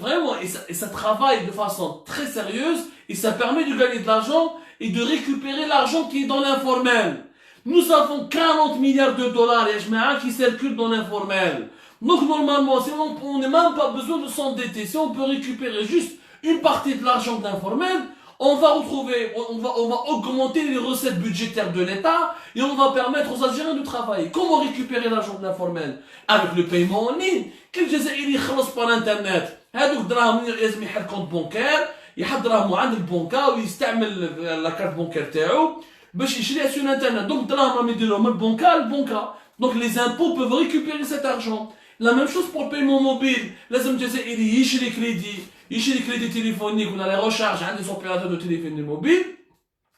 vraiment, et ça travaille de façon très sérieuse, et ça permet de gagner de l'argent et de récupérer l'argent qui est dans l'informel. Nous avons 40 milliards de dollars, qui circulent dans l'informel. Donc normalement, si on n'a même pas besoin de s'endetter, si on peut récupérer juste une partie de l'argent de l'informel, on va augmenter les recettes budgétaires de l'État et on va permettre aux Algériens de travailler. Comment récupérer l'argent de l'informel? Avec le paiement en ligne. Quel Jazairi يخلص par internet. هذوك دراهم لازم يحل compte bancaire، يحط دراهمو عند البنكة ويستعمل la carte bancaire تاعو باش يشريها sur internet. Donc دراهم راهم يديروهم من البنكة. Donc les impôts peuvent récupérer cet argent. La même chose pour le paiement mobile. لازم الجزائري يشري crédit téléphonique ولا les recharges عند les opérateurs de téléphonie mobile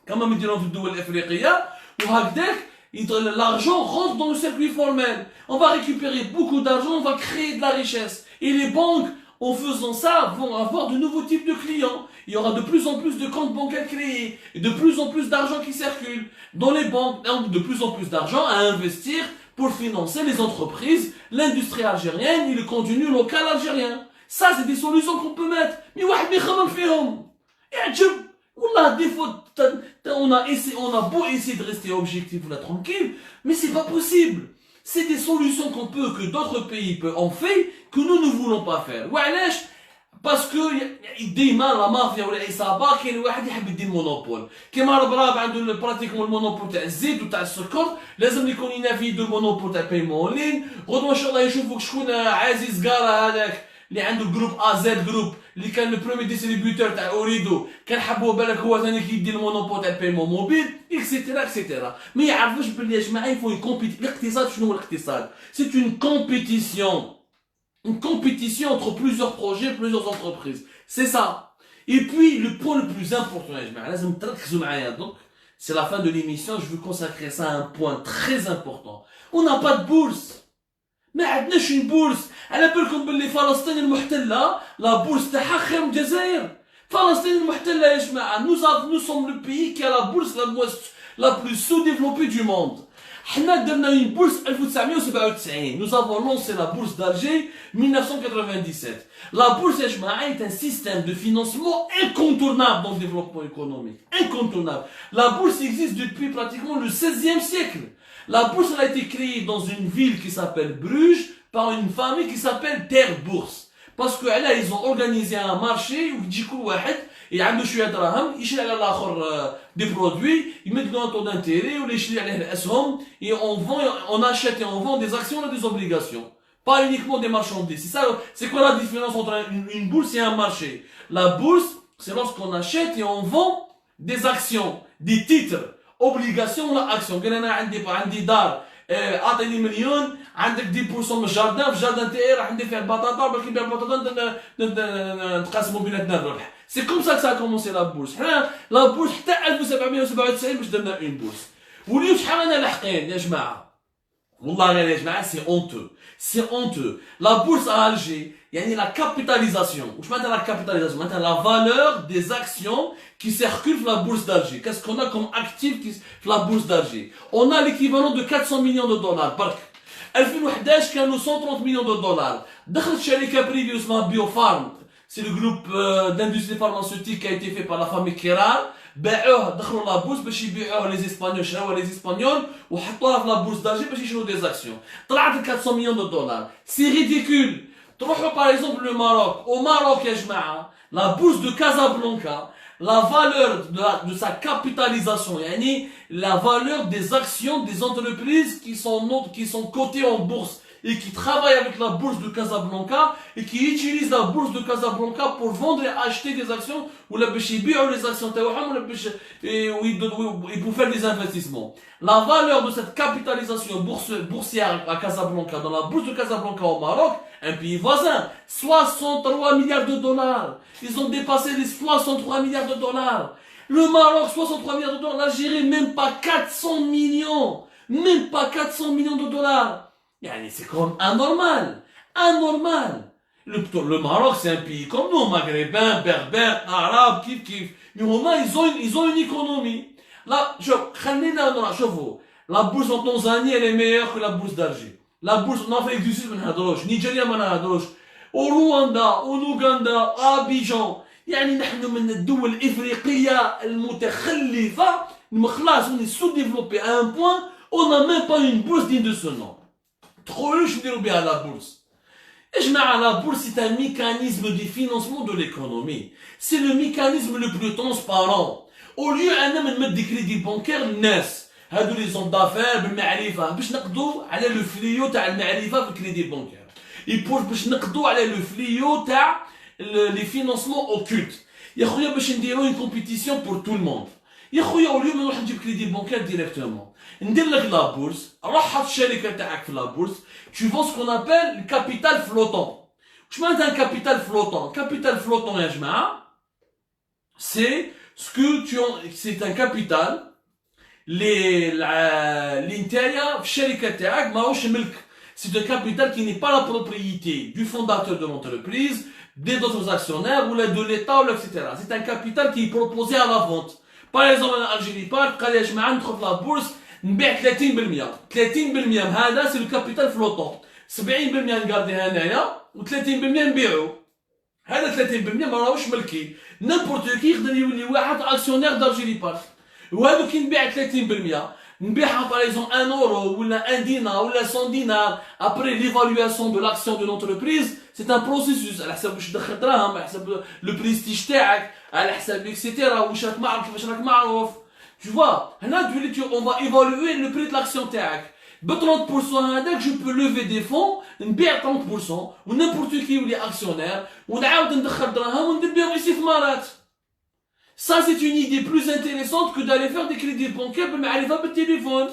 كما يديرون في الدول الافريقيه وهكذاك l'argent rentre dans le circuit formel. On va récupérer beaucoup d'argent, on va créer de la richesse. Et les banques, en faisant ça, vont avoir de nouveaux types de clients. Il y aura de plus en plus de comptes bancaires créés, et de plus en plus d'argent qui circule dans les banques, donc de plus en plus d'argent à investir pour financer les entreprises, l'industrie algérienne et le contenu local algérien. Ça, c'est des solutions qu'on peut mettre. Mais واحد ما يخمم فيهم. يعجب. Wallah, des fois, on a beau essayer de rester objectif là tranquille, mais c'est pas possible. C'est des solutions que d'autres pays ont fait, que nous ne voulons pas faire. وعلاش؟ parce que ديما لا مافيا ولا العصابه كاين واحد يحب يدير المونوبول كيما البراب عنده براتيكمون المونوبول تاع الزيت وتاع السكر لازم يكون ينافي يدير المونوبول تاع بايمون لين غدوه ان شاء الله يشوفوك شكون عزيز قاره هذاك اللي عنده جروب زد جروب اللي كان لو برومي ديستريبيوتور تاع اوريدو كان حبوه بالك هو ثاني كيدير المونوبول تاع بايمون موبيل اكسيتيرا اكسيتيرا ما يعرفوش باللي يا جماعه يفو يكومبيتي الاقتصاد شنو هو الاقتصاد سي اون كومبيتيسيون une compétition entre plusieurs projets, plusieurs entreprises. C'est ça. Et puis, le point le plus important, donc, c'est la fin de l'émission, je veux consacrer ça à un point très important. On n'a pas de bourse. ما عندناش une bourse. على بالكم باللي فلسطين المحتلة لا bourse تاعها خير من الجزائر. فلسطين المحتلة يا جماعة, nous sommes le pays qui a la bourse la plus sous-développée du monde. Une bourse 1997. Nous avons lancé la bourse d'Alger 1997. La bourse est un système de financement incontournable dans le développement économique. Incontournable. La bourse existe depuis pratiquement le XVIe siècle. La bourse a été créée dans une ville qui s'appelle Bruges par une famille qui s'appelle Terre Bourse. Parce que là, ils ont organisé un marché où du coup, يعملوا شويه دراهم يشري على الاخر دي برودوي يمدوا ان طو دانتيري ولا يشري عليه الاسهم et on achète et on vend des actions et des obligations pas uniquement des marchandises c'est ça c'est quoi la différence entre une bourse et un marché la bourse c'est lorsqu'on achète et on vend des actions des titres obligations ولا actions قال انا عندي دار اعطيني مليون عندك 10% من الجاردان في الجاردان تاعي راح ندير فيه البطاطا باش نبيع البطاطا نتقاسموا بيناتنا الربح. C'est comme ça que ça a commencé la bourse. La bourse حتى 1797 باش درنا une bourse. وليو شحال انا لاحقين يا جماعه. والله يا جماعه c'est honteux. C'est honteux. La bourse à Alger, يعني la capitalisation. واش معناتها la capitalisation? معناتها la valeur des actions qui circulent sur la bourse d'Alger. Qu'est-ce qu'on a comme actif sur la bourse d'Alger? On a l'équivalent de 400 millions de dollars. برك 2011 كانوا 130 millions de dollars. دخلت شركه بريفي اسمها بيوفارم. C'est le groupe d'industrie pharmaceutique qui a été fait par la famille Kirar. باعوه دخلوا لا بورس باش يبيعوه لي اسبانيول شراوها لي اسبانيول وحطوها في لا بورس دالجي باش يشرو دي زاكسيون طلعت 400 مليون دولار سي ريديكول تروحوا باغ اكزومبل لو ماروك او ماروك يا جماعه لا بورس دو كازابلانكا la valeur de sa capitalisation يعني la valeur des actions des entreprises qui sont cotées en bourse et qui travaillent avec la bourse de Casablanca et qui utilisent la bourse de Casablanca pour vendre et acheter des actions ou les actions et pour faire des investissements. La valeur de cette capitalisation boursière à Casablanca, dans la bourse de Casablanca au Maroc, un pays voisin, 63 milliards de dollars. Ils ont dépassé les 63 milliards de dollars. Le Maroc, 63 milliards de dollars. L'Algérie, même pas 400 millions. Même pas 400 millions de dollars. C'est quand même anormal. Anormal. Le Maroc, c'est un pays comme nous, maghrébins, berbères, arabes, kif. Mais au moins, ils ont une économie. Là, la bourse en Tanzanie, elle est meilleure que la bourse d'Alger. La bourse en Afrique du Sud, Nigeria, au Rwanda, au Ouganda, à Abidjan. نحن من الدول الإفريقية المتخلفة خلاص on est sous-développé à un point on n'a même pas une bourse digne de ce nom. تخيلوا شو نديروا بها la bourse. يا جماعة la bourse c'est un mécanisme de financement de l'économie. C'est le mécanisme le plus transparent. Au lieu أنا نمد كريدي بانكير للناس هادو لي زون دافير بالمعرفة باش نقضوا على لو فليو تاع المعرفة في الكريدي بانكير. باش نقضوا على لو فليو تاع les financements occultes. يا خويا باش نديرو une compétition pour tout le monde. يا خويا au lieu ما نروح نجيب كريدي بانكير ديريكتومون ندير لك لا بورس روح حط الشركه تاعك في لا بورس tu vends ce qu'on appelle le capital flottant. واش معناتها un capital flottant? Capital flottant يا جماعه c'est ce que c'est un capital اللي نتايا في الشركه تاعك ماهوش ملك. C'est un capital qui n'est pas la propriété du fondateur de l'entreprise, des autres actionnaires ou de l'État ou etc. C'est un capital qui est proposé à la vente. Par exemple, en Algérie, قال يا جماعة ندخل في لا بورس نبيع 30%. 30% هذا c'est le capital flottant. 70% نقارديها انايا و 30% نبيعو. هذا 30% ما راهوش ملكي. نيمبورت كي يقدر يولي واحد اكسيونير d'Algérie Park. وهذا كي نبيع 30% نبيعها par exemple 1 euro ou 1 dinar ou 100 dinars. Après l'évaluation de l'action de l'entreprise, c'est un processus. على حسب واش تدخل دراهم، على حسب le prestige تاعك، على حسب etc. واش راك معروف كيفاش راك معروف. Tu vois, on va évaluer le prix de l'action تاعك. ب 30% هذاك je peux lever des fonds نبيع 30% و n'importe qui يولي actionnaire ونعاود ندخل دراهم وندير بهم استثمارات. Ça c'est une idée plus intéressante que d'aller faire des crédits bancaires بالمعرفة بالتليفون.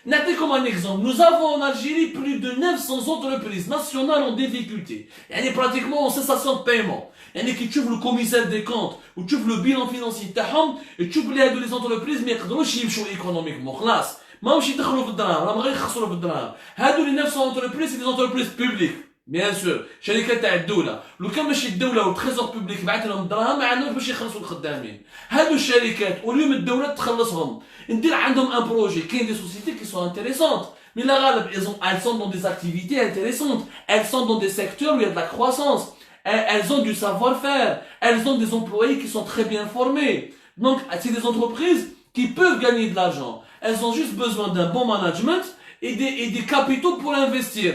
نعطيكم un exemple. Nous avons en Algérie plus de 900 entreprises nationales en difficulté. يعني pratiquement en cessation de paiement. يعني كي تشوف le commissaire des comptes وتشوف le bilan financier تاعهم تشوف بلي هادو les entreprises ما يقدروش يمشوا économiquement خلاص. ماهمش يدخلوا في الدراهم، راهم غير يخسروا في الدراهم. هادو لي 900 entreprises c'est des entreprises publiques. بيان سور شركات تاع الدوله، لو كان ماشي الدوله والتريزور بوبليك بعث لهم الدراهم ما عندهمش باش يخلصوا الخدامين. هادو الشركات واليوم الدوله تخلصهم، ندير عندهم ان بروجي. كاين دي سوسيتي كي سون انتريسونت مي لا غالب elles sont dans des activités intéressantes، elles sont dans des secteurs où il y a de la croissance، elles ont du savoir-faire، elles ont des employés qui sont très bien formés. Donc c'est des entreprises qui peuvent gagner de l'argent. Elles ont juste besoin d'un bon management et des capitaux pour investir.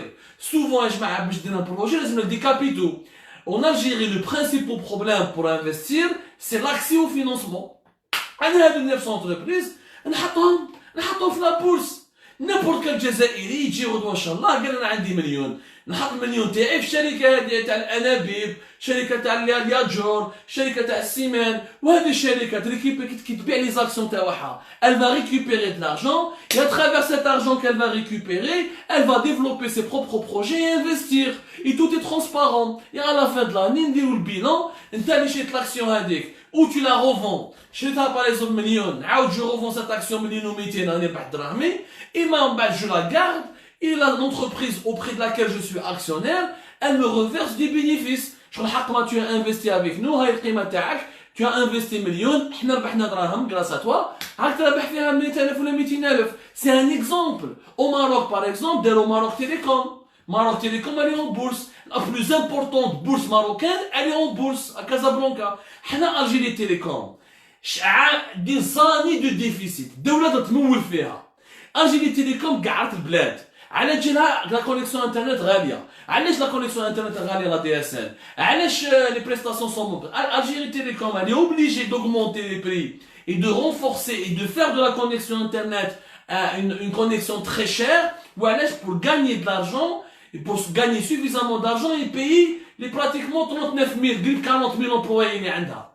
Souvent, je m'appelle un projet, des capitaux. En Algérie, le principal problème pour investir, c'est l'accès au financement. On a 900 entreprises, on a la bourse. N'importe quel Jazairi يجي غدوه ان شاء الله قال انا عندي مليون، نحط المليون تاعي في الشركه تاع الانابيب، شركه تاع الياجور، شركه تاع السيمان، وهذه الشركات اللي كي تبيع لي زاكسيون تاعها elle va récupérer de l'argent et à travers cet argent qu'elle va récupérer elle va développer ses propres projets et investir et tout est transparent. Et à la fin de l'année نديروا البيلان انت اللي شريت لاكسيون هذيك ou tu la revends. شريتها par exemple مليون، عاود je revends cette action مليون و200 انا نربح دراهمي، et je la garde et l'entreprise auprès de laquelle je suis actionnaire elle me reverse des bénéfices. شغل حق ما tu as investi avec nous هاي القيمه تاعك tu as investi مليون احنا ربحنا دراهم grâce à toi راك تربح فيها 100000 ولا 200000. C'est un exemple. Au Maroc par exemple داروا Maroc Télécom. Maroc Télécom elle est en bourse. La plus importante bourse marocaine elle est en bourse à Casablanca. حنا Algérie Télécom des années de déficit الدوله تتمول فيها. Algérie Télécom قعرت البلاد. علاش جينا لا كونيكسيون انترنت غاليه؟ علاش لا كونيكسيون انترنت غاليه لا دي اس ان؟ علاش لي بريستاسيون سون مونديال؟ Algérie Télécom elle est obligée d'augmenter les prix et de renforcer et de faire de la connexion internet une connexion très chère. Ou علاش pour gagner de l'argent et pour gagner suffisamment d'argent et payer les pratiquement 39000 قريب 40000 employés اللي عندها.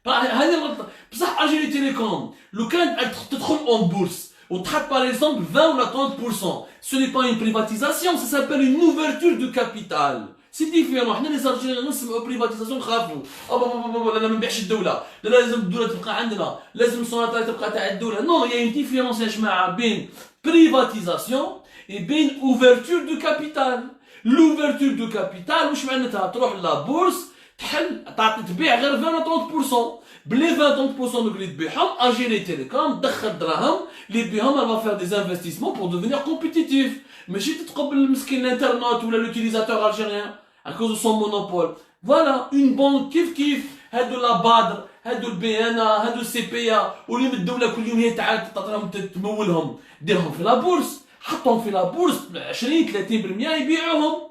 هذه بصح Algérie Télécom لو كان تدخل en bourse on traite par exemple 20 ou 30%. Ce n'est pas une privatisation, ça s'appelle une ouverture de capital. C'est différent. احنا les Algériens نسمعوا privatisation نخافوا. لا ما نبيعش الدولة. لا لازم الدولة تبقى عندنا. لازم السلطات تبقى تاع الدولة. Non, il y a une différence يا جماعة بين privatisation et بين ouverture de capital. L'ouverture de capital واش معناتها؟ تروح للبورصة تحل تبيع غير 20 ou 30%. بلي 20-30% اللي تبيعهم Algérie Télécom تدخل دراهم اللي بهم elle va faire des investissements pour devenir compétitif. ماشي تتقبل المسكين الانترنت ولا l'utilisateur algérien à cause de son monopole. Voilà une banque كيف هادو لا بادر هادو البي ان هادو السي بي ا واللي من الدوله كل يوم هي تعاد تعطيهم تمولهم ديرهم في لابورس، حطهم في لابورس 20-30% يبيعوهم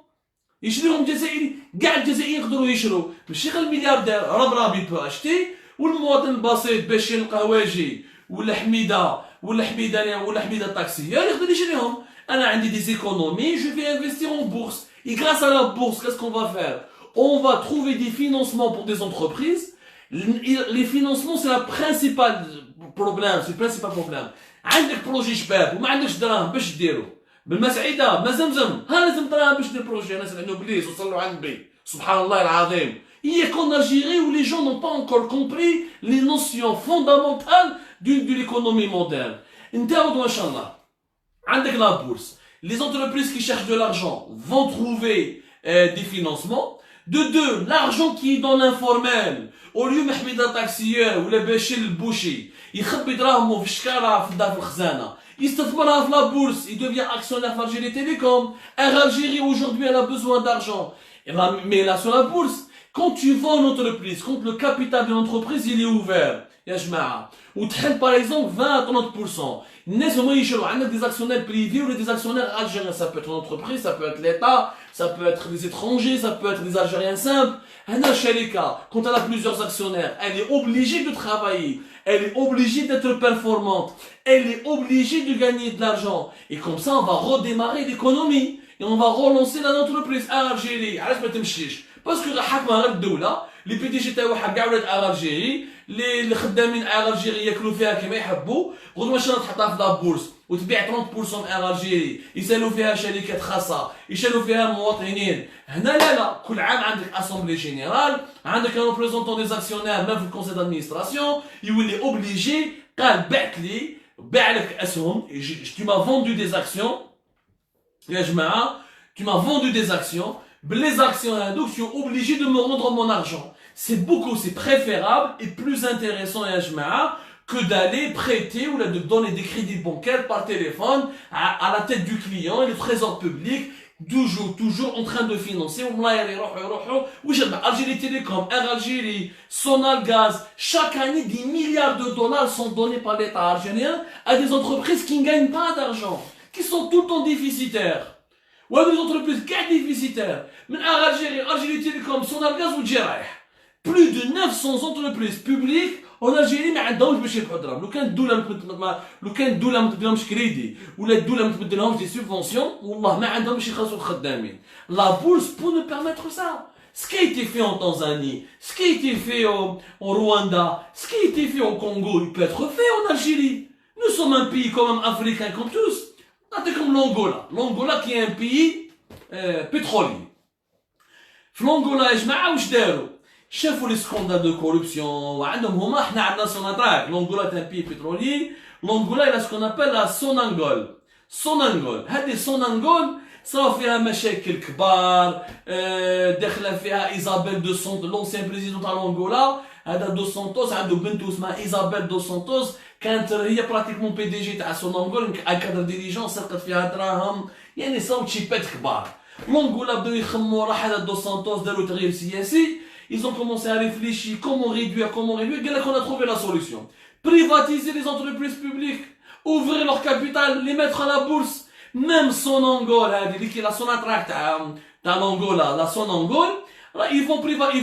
يشريهم جزائري. كاع الجزائريين يقدروا يشروا ماشي غير الملياردير ربرابي بو اشتي والمواطن البسيط باش القهواجي ولا حميده الطاكسيير يقدر يشريهم. انا عندي دي économies je vais investir en bourse et grâce à la bourse qu'est-ce qu'on va faire? On va trouver des financements pour des entreprises. Les financements c'est le principal problème. عندك بروجي شباب وما عندكش دراهم باش ديرو بالمسعيده ما زمزم لازم دراهم باش دير بروجي. الناس عندهم بليس وصلوا عند النبي سبحان الله العظيم. Il y a qu'en Algérie où les gens n'ont pas encore compris les notions fondamentales de l'économie moderne. نتعاودوا ان شاء الله. عندك la bourse. Les entreprises qui cherchent de l'argent vont trouver des financements. De deux, l'argent qui est dans l'informel. Au lieu de محميدة taxieur ou le bachir le boucher, يخبي دراهمه في الشكارة في الخزانة. يستثمرها في la bourse. Il devient actionnaire de Algérie Télécom. Algérie aujourd'hui elle a besoin d'argent. Mais là sur la bourse, quand tu vends une entreprise, quand le capital de l'entreprise il est ouvert, يا جماعه وتحل باغ اكزومبل 20 30%. الناس هما يشروا عندك دي زاكسيونير بريفي ولا دي زاكسيونير الجيريان. Ça peut être une entreprise, ça peut être l'État, ça peut être des étrangers, ça peut être des Algériens simples. هنا الشركه quand elle a plusieurs actionnaires, elle est obligée de travailler, elle est obligée d'être performante, elle est obligée de gagner de l'argent. Et comme ça on va redémarrer l'économie et on va relancer l'entreprise. Algérie علاش ما تمشيش؟ باسكو حاكمها غير الدوله. لي بي دي جي تاعها كاع ولاد الجيري، اللي خدامين الجيري ياكلوا فيها كما يحبوا. غدوه ان شاء الله تحطها في لابورس وتبيع 30% من الجيري، يسالوا فيها شركات خاصه، يشالوا فيها المواطنين. هنا لا، كل عام عندك اسامبلي جينيرال، عندك ان ريبريزونتون دي زاكسيونير ميم في الكونسي دادمينستراسيون، يولي اوبليجي قال بعت لي، باع لك اسهم، tu m'as vendu des actions يا جماعه، tu m'as vendu des actions. Les actions donc je suis obligé de me rendre mon argent. C'est préférable et plus intéressant que d'aller prêter ou de donner des crédits bancaires par téléphone à la tête du client et le trésor public, toujours en train de financer. Algérie Télécom, Air Algérie, Sonal Gaz, chaque année des milliards de dollars sont donnés par l'État algérien à des entreprises qui ne gagnent pas d'argent, qui sont tout le temps déficitaires. Ou à des entreprises déficitaires. Mais Algérie Télécom, Sonal Gaz ou Djerah. Plus de 900 entreprises publiques en Algérie ما عندهمش باش يربحوا دراهم. لو كان الدولة ما تديلهمش كريدي ولا الدولة ما تبدلهمش دي سوبفونسيون، والله ما عندهم باش يخلصوا الخدامين. La bourse peut nous permettre ça. Ce qui a été fait en Tanzanie, ce qui a été fait en Rwanda, ce qui a été fait au Congo, il peut être fait en Algérie. Nous sommes un pays quand même africain comme tous. C'est comme l'Angola qui est un pays pétrolier. L'Angola, je m'arrange d'eux. شافوا لي سكوندال دو كوربسيون وعندهم هما. حنا عندنا سوناتراك. لونغولا تاع بي بترولي. لونغولا الى سكون ابل لا سونانغول. هذه سونانغول صراو فيها مشاكل كبار. داخله فيها ايزابيل دو سونتوس لونسيان بريزيدون تاع لونغولا. هذا دو سونتوس عنده بنته اسمها ايزابيل دو سونتوس، كانت هي براتيكمون بي دي جي تاع سونانغول، كادر ديليجون سرقت فيها دراهم، يعني صراو تشيبات كبار. لونغولا بداو يخموا راح هذا دو سونتوس داروا تغيير سياسي. Ils ont commencé à réfléchir comment réduire. On a trouvé la solution. Privatiser les entreprises publiques, ouvrir leur capital, les mettre à la bourse. Même Sonangol, la Sonatrach dans l'Angola, la Sonangol, ils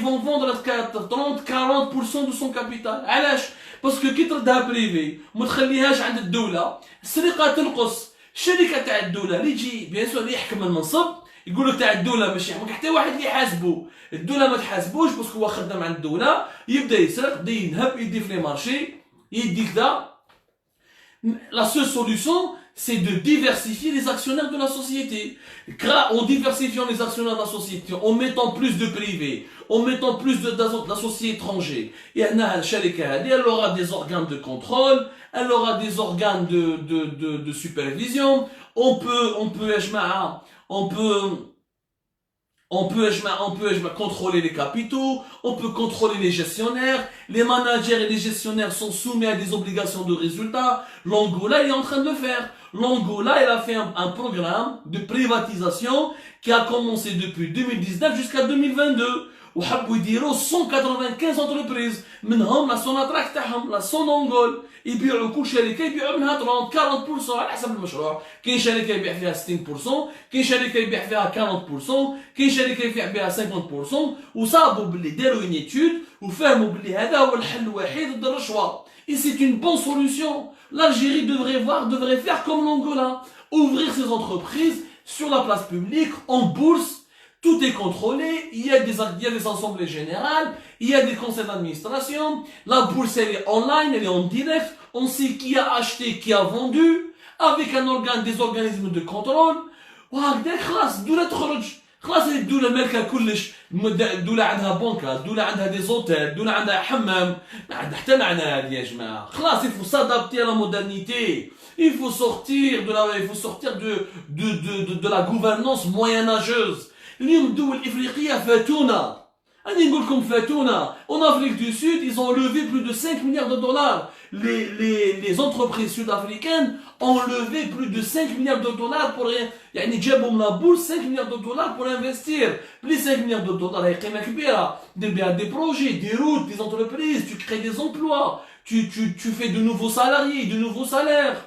vont vendre 30-40% de son capital. Parce que qui تردها بريفي ما تخليهاش عند الدولة، السرقة تنقص. الشركة تاع الدولة اللي يجي بيان سور اللي يحكم المنصب يقول لك تاع الدوله ماشي يحكمك حتى واحد اللي يحاسبه. الدوله ما تحاسبوش باسكو هو خدام عند الدوله، يبدا يسرق، يبدا ينهب، يدي في لي مارشي، يدي كذا. La seule solution, c'est de diversifier les actionnaires de la société. En diversifiant les actionnaires de la société, en mettant plus de privés, en mettant plus d'associés étrangers. Et elle aura des organes de contrôle, elle aura des organes de supervision. On peut contrôler les capitaux, on peut contrôler les gestionnaires, les managers et les gestionnaires sont soumis à des obligations de résultats. L'Angola est en train de le faire. L'Angola, elle a fait un programme de privatisation qui a commencé depuis 2019 jusqu'à 2022. وحبوا يديروا 195 entreprises منهم لا سوناتراك تاعهم لا سونونغول، يبيعوا كل شركه يبيعوا منها 30-40% على حسب المشروع. كاين شركه يبيع فيها 60%، كاين شركه يبيع فيها 40%، كاين شركه يبيع فيها 50%. وصابوا باللي داروا une étude وفهموا باللي هذا هو الحل الوحيد ضد الرشوه. Et c'est une bonne solution. L'Algérie devrait faire comme l'Angola, ouvrir ses entreprises sur la place publique, en bourse. Tout est contrôlé, il y a des assemblées générales, il y a des conseils d'administration, la bourse elle est online, elle est en direct, on sait qui a acheté, qui a vendu, avec des organismes de contrôle. وهكذا خلاص الدولة تخرج، خلاص الدولة مالكة كلش، الدولة عندها بنكة، الدولة عندها دي زوتيل، الدولة عندها حمام، ما عندها حتى معنى هذه يا جماعة. خلاص il faut s'adapter à la modernité. Il faut sortir de la gouvernance moyenâgeuse. اليوم الدول الافريقيه فاتونا. اني نقول لكم فاتونا. En Afrique du Sud, ils ont levé plus de 5 milliards de dollars. Les entreprises sud-africaines ont levé plus de 5 milliards de dollars pour rien. يعني جابوا من la bourse 5 milliards de dollars pour investir. Les 5 milliards de dollars هي قيمه كبيره. دير بها des projets, des routes, des entreprises, tu crées des emplois. tu fais de nouveaux salariés, de nouveaux salaires.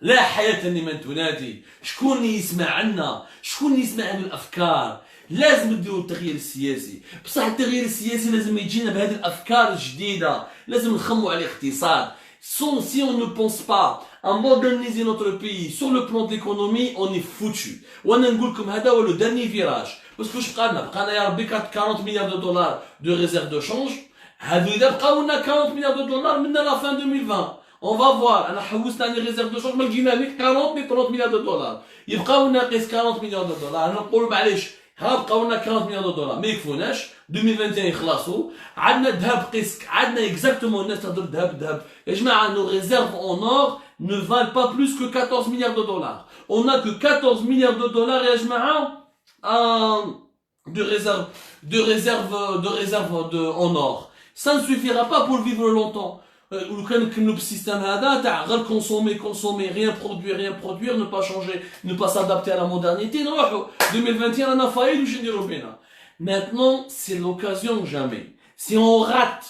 لا حياة لمن تنادي. شكون اللي يسمع عنا؟ شكون اللي يسمع عن الافكار؟ لازم نديروا التغيير السياسي، بصح التغيير السياسي لازم يجينا بهذه الافكار الجديده، لازم نخموا على الاقتصاد. Si on ne pense pas à moderniser notre pays sur le plan de l'économie, on est foutu. وانا نقول لكم هذا هو لو داني فيراج، باسكو واش بقانا يا ربي 40 مليار دولار دو ريزيرف دو شونج. هذو اذا بقاو لنا 40 مليار دولار من لا فان 2020. On va voir. انا حوست على ريزيرف دو شونج ما لقينا نيك 40 ني 30 مليار دولار. يبقاو لنا قيس 40 مليار دولار. انا نقول معليش ها بقاو لنا 40 مليار دولار ما يكفوناش. 2021 يخلصوا. عندنا ذهب قيس، عندنا اكزاكتومون الناس تهضر ذهب. يا جماعه نو ريزيرف اون اور ne valent pas plus que 14 milliards de dollars. On n'a que 14 milliards de dollars يا جماعه de réserve en or. Ça ne suffira pas pour vivre longtemps. Ou le système هذا غير consommer, rien produire, ne pas changer, ne pas s'adapter à la modernité. نروحوا 2021 انا فايد وش نديروا بينا. Maintenant, c'est l'occasion jamais. Si on rate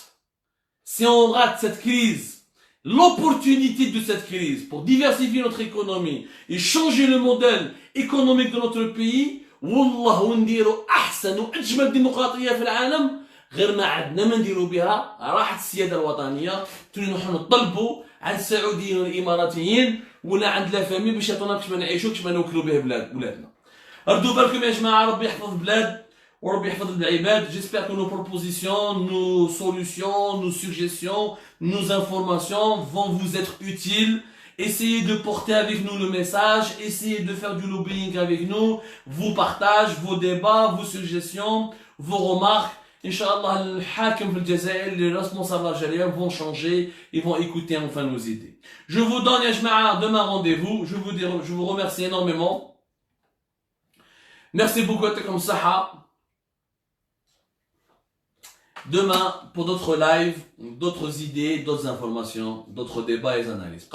cette crise, l'opportunité de cette crise pour diversifier notre économie et changer le modèle économique de notre pays, والله ونديروا احسن واجمل ديمقراطيه في العالم. غير ما عندنا ما نديروا بها راحه السياده الوطنيه. نحن نطلبوا عند السعوديين والاماراتيين ولا عند لا فامي باش يعطونا باش ما نعيشوا باش ما نوكلوا به ولادنا. ردوا بالكم يا جماعه، ربي يحفظ البلاد وربي يحفظ العباد. J'espère que nos propositions, nos solutions, nos suggestions, nos informations vont vous être utiles. Essayez de porter avec nous le message, essayez de faire du lobbying avec nous, vos partages, vos débats, vos suggestions, vos remarques. Inch'Allah, le hakim في الجزائر, les responsables algériens vont changer, ils vont écouter enfin nos idées. Je vous donne, ya jma'a, demain rendez-vous. Je vous remercie énormément. Merci beaucoup, comme ça. Demain, pour d'autres lives, d'autres idées, d'autres informations, d'autres débats et analyses.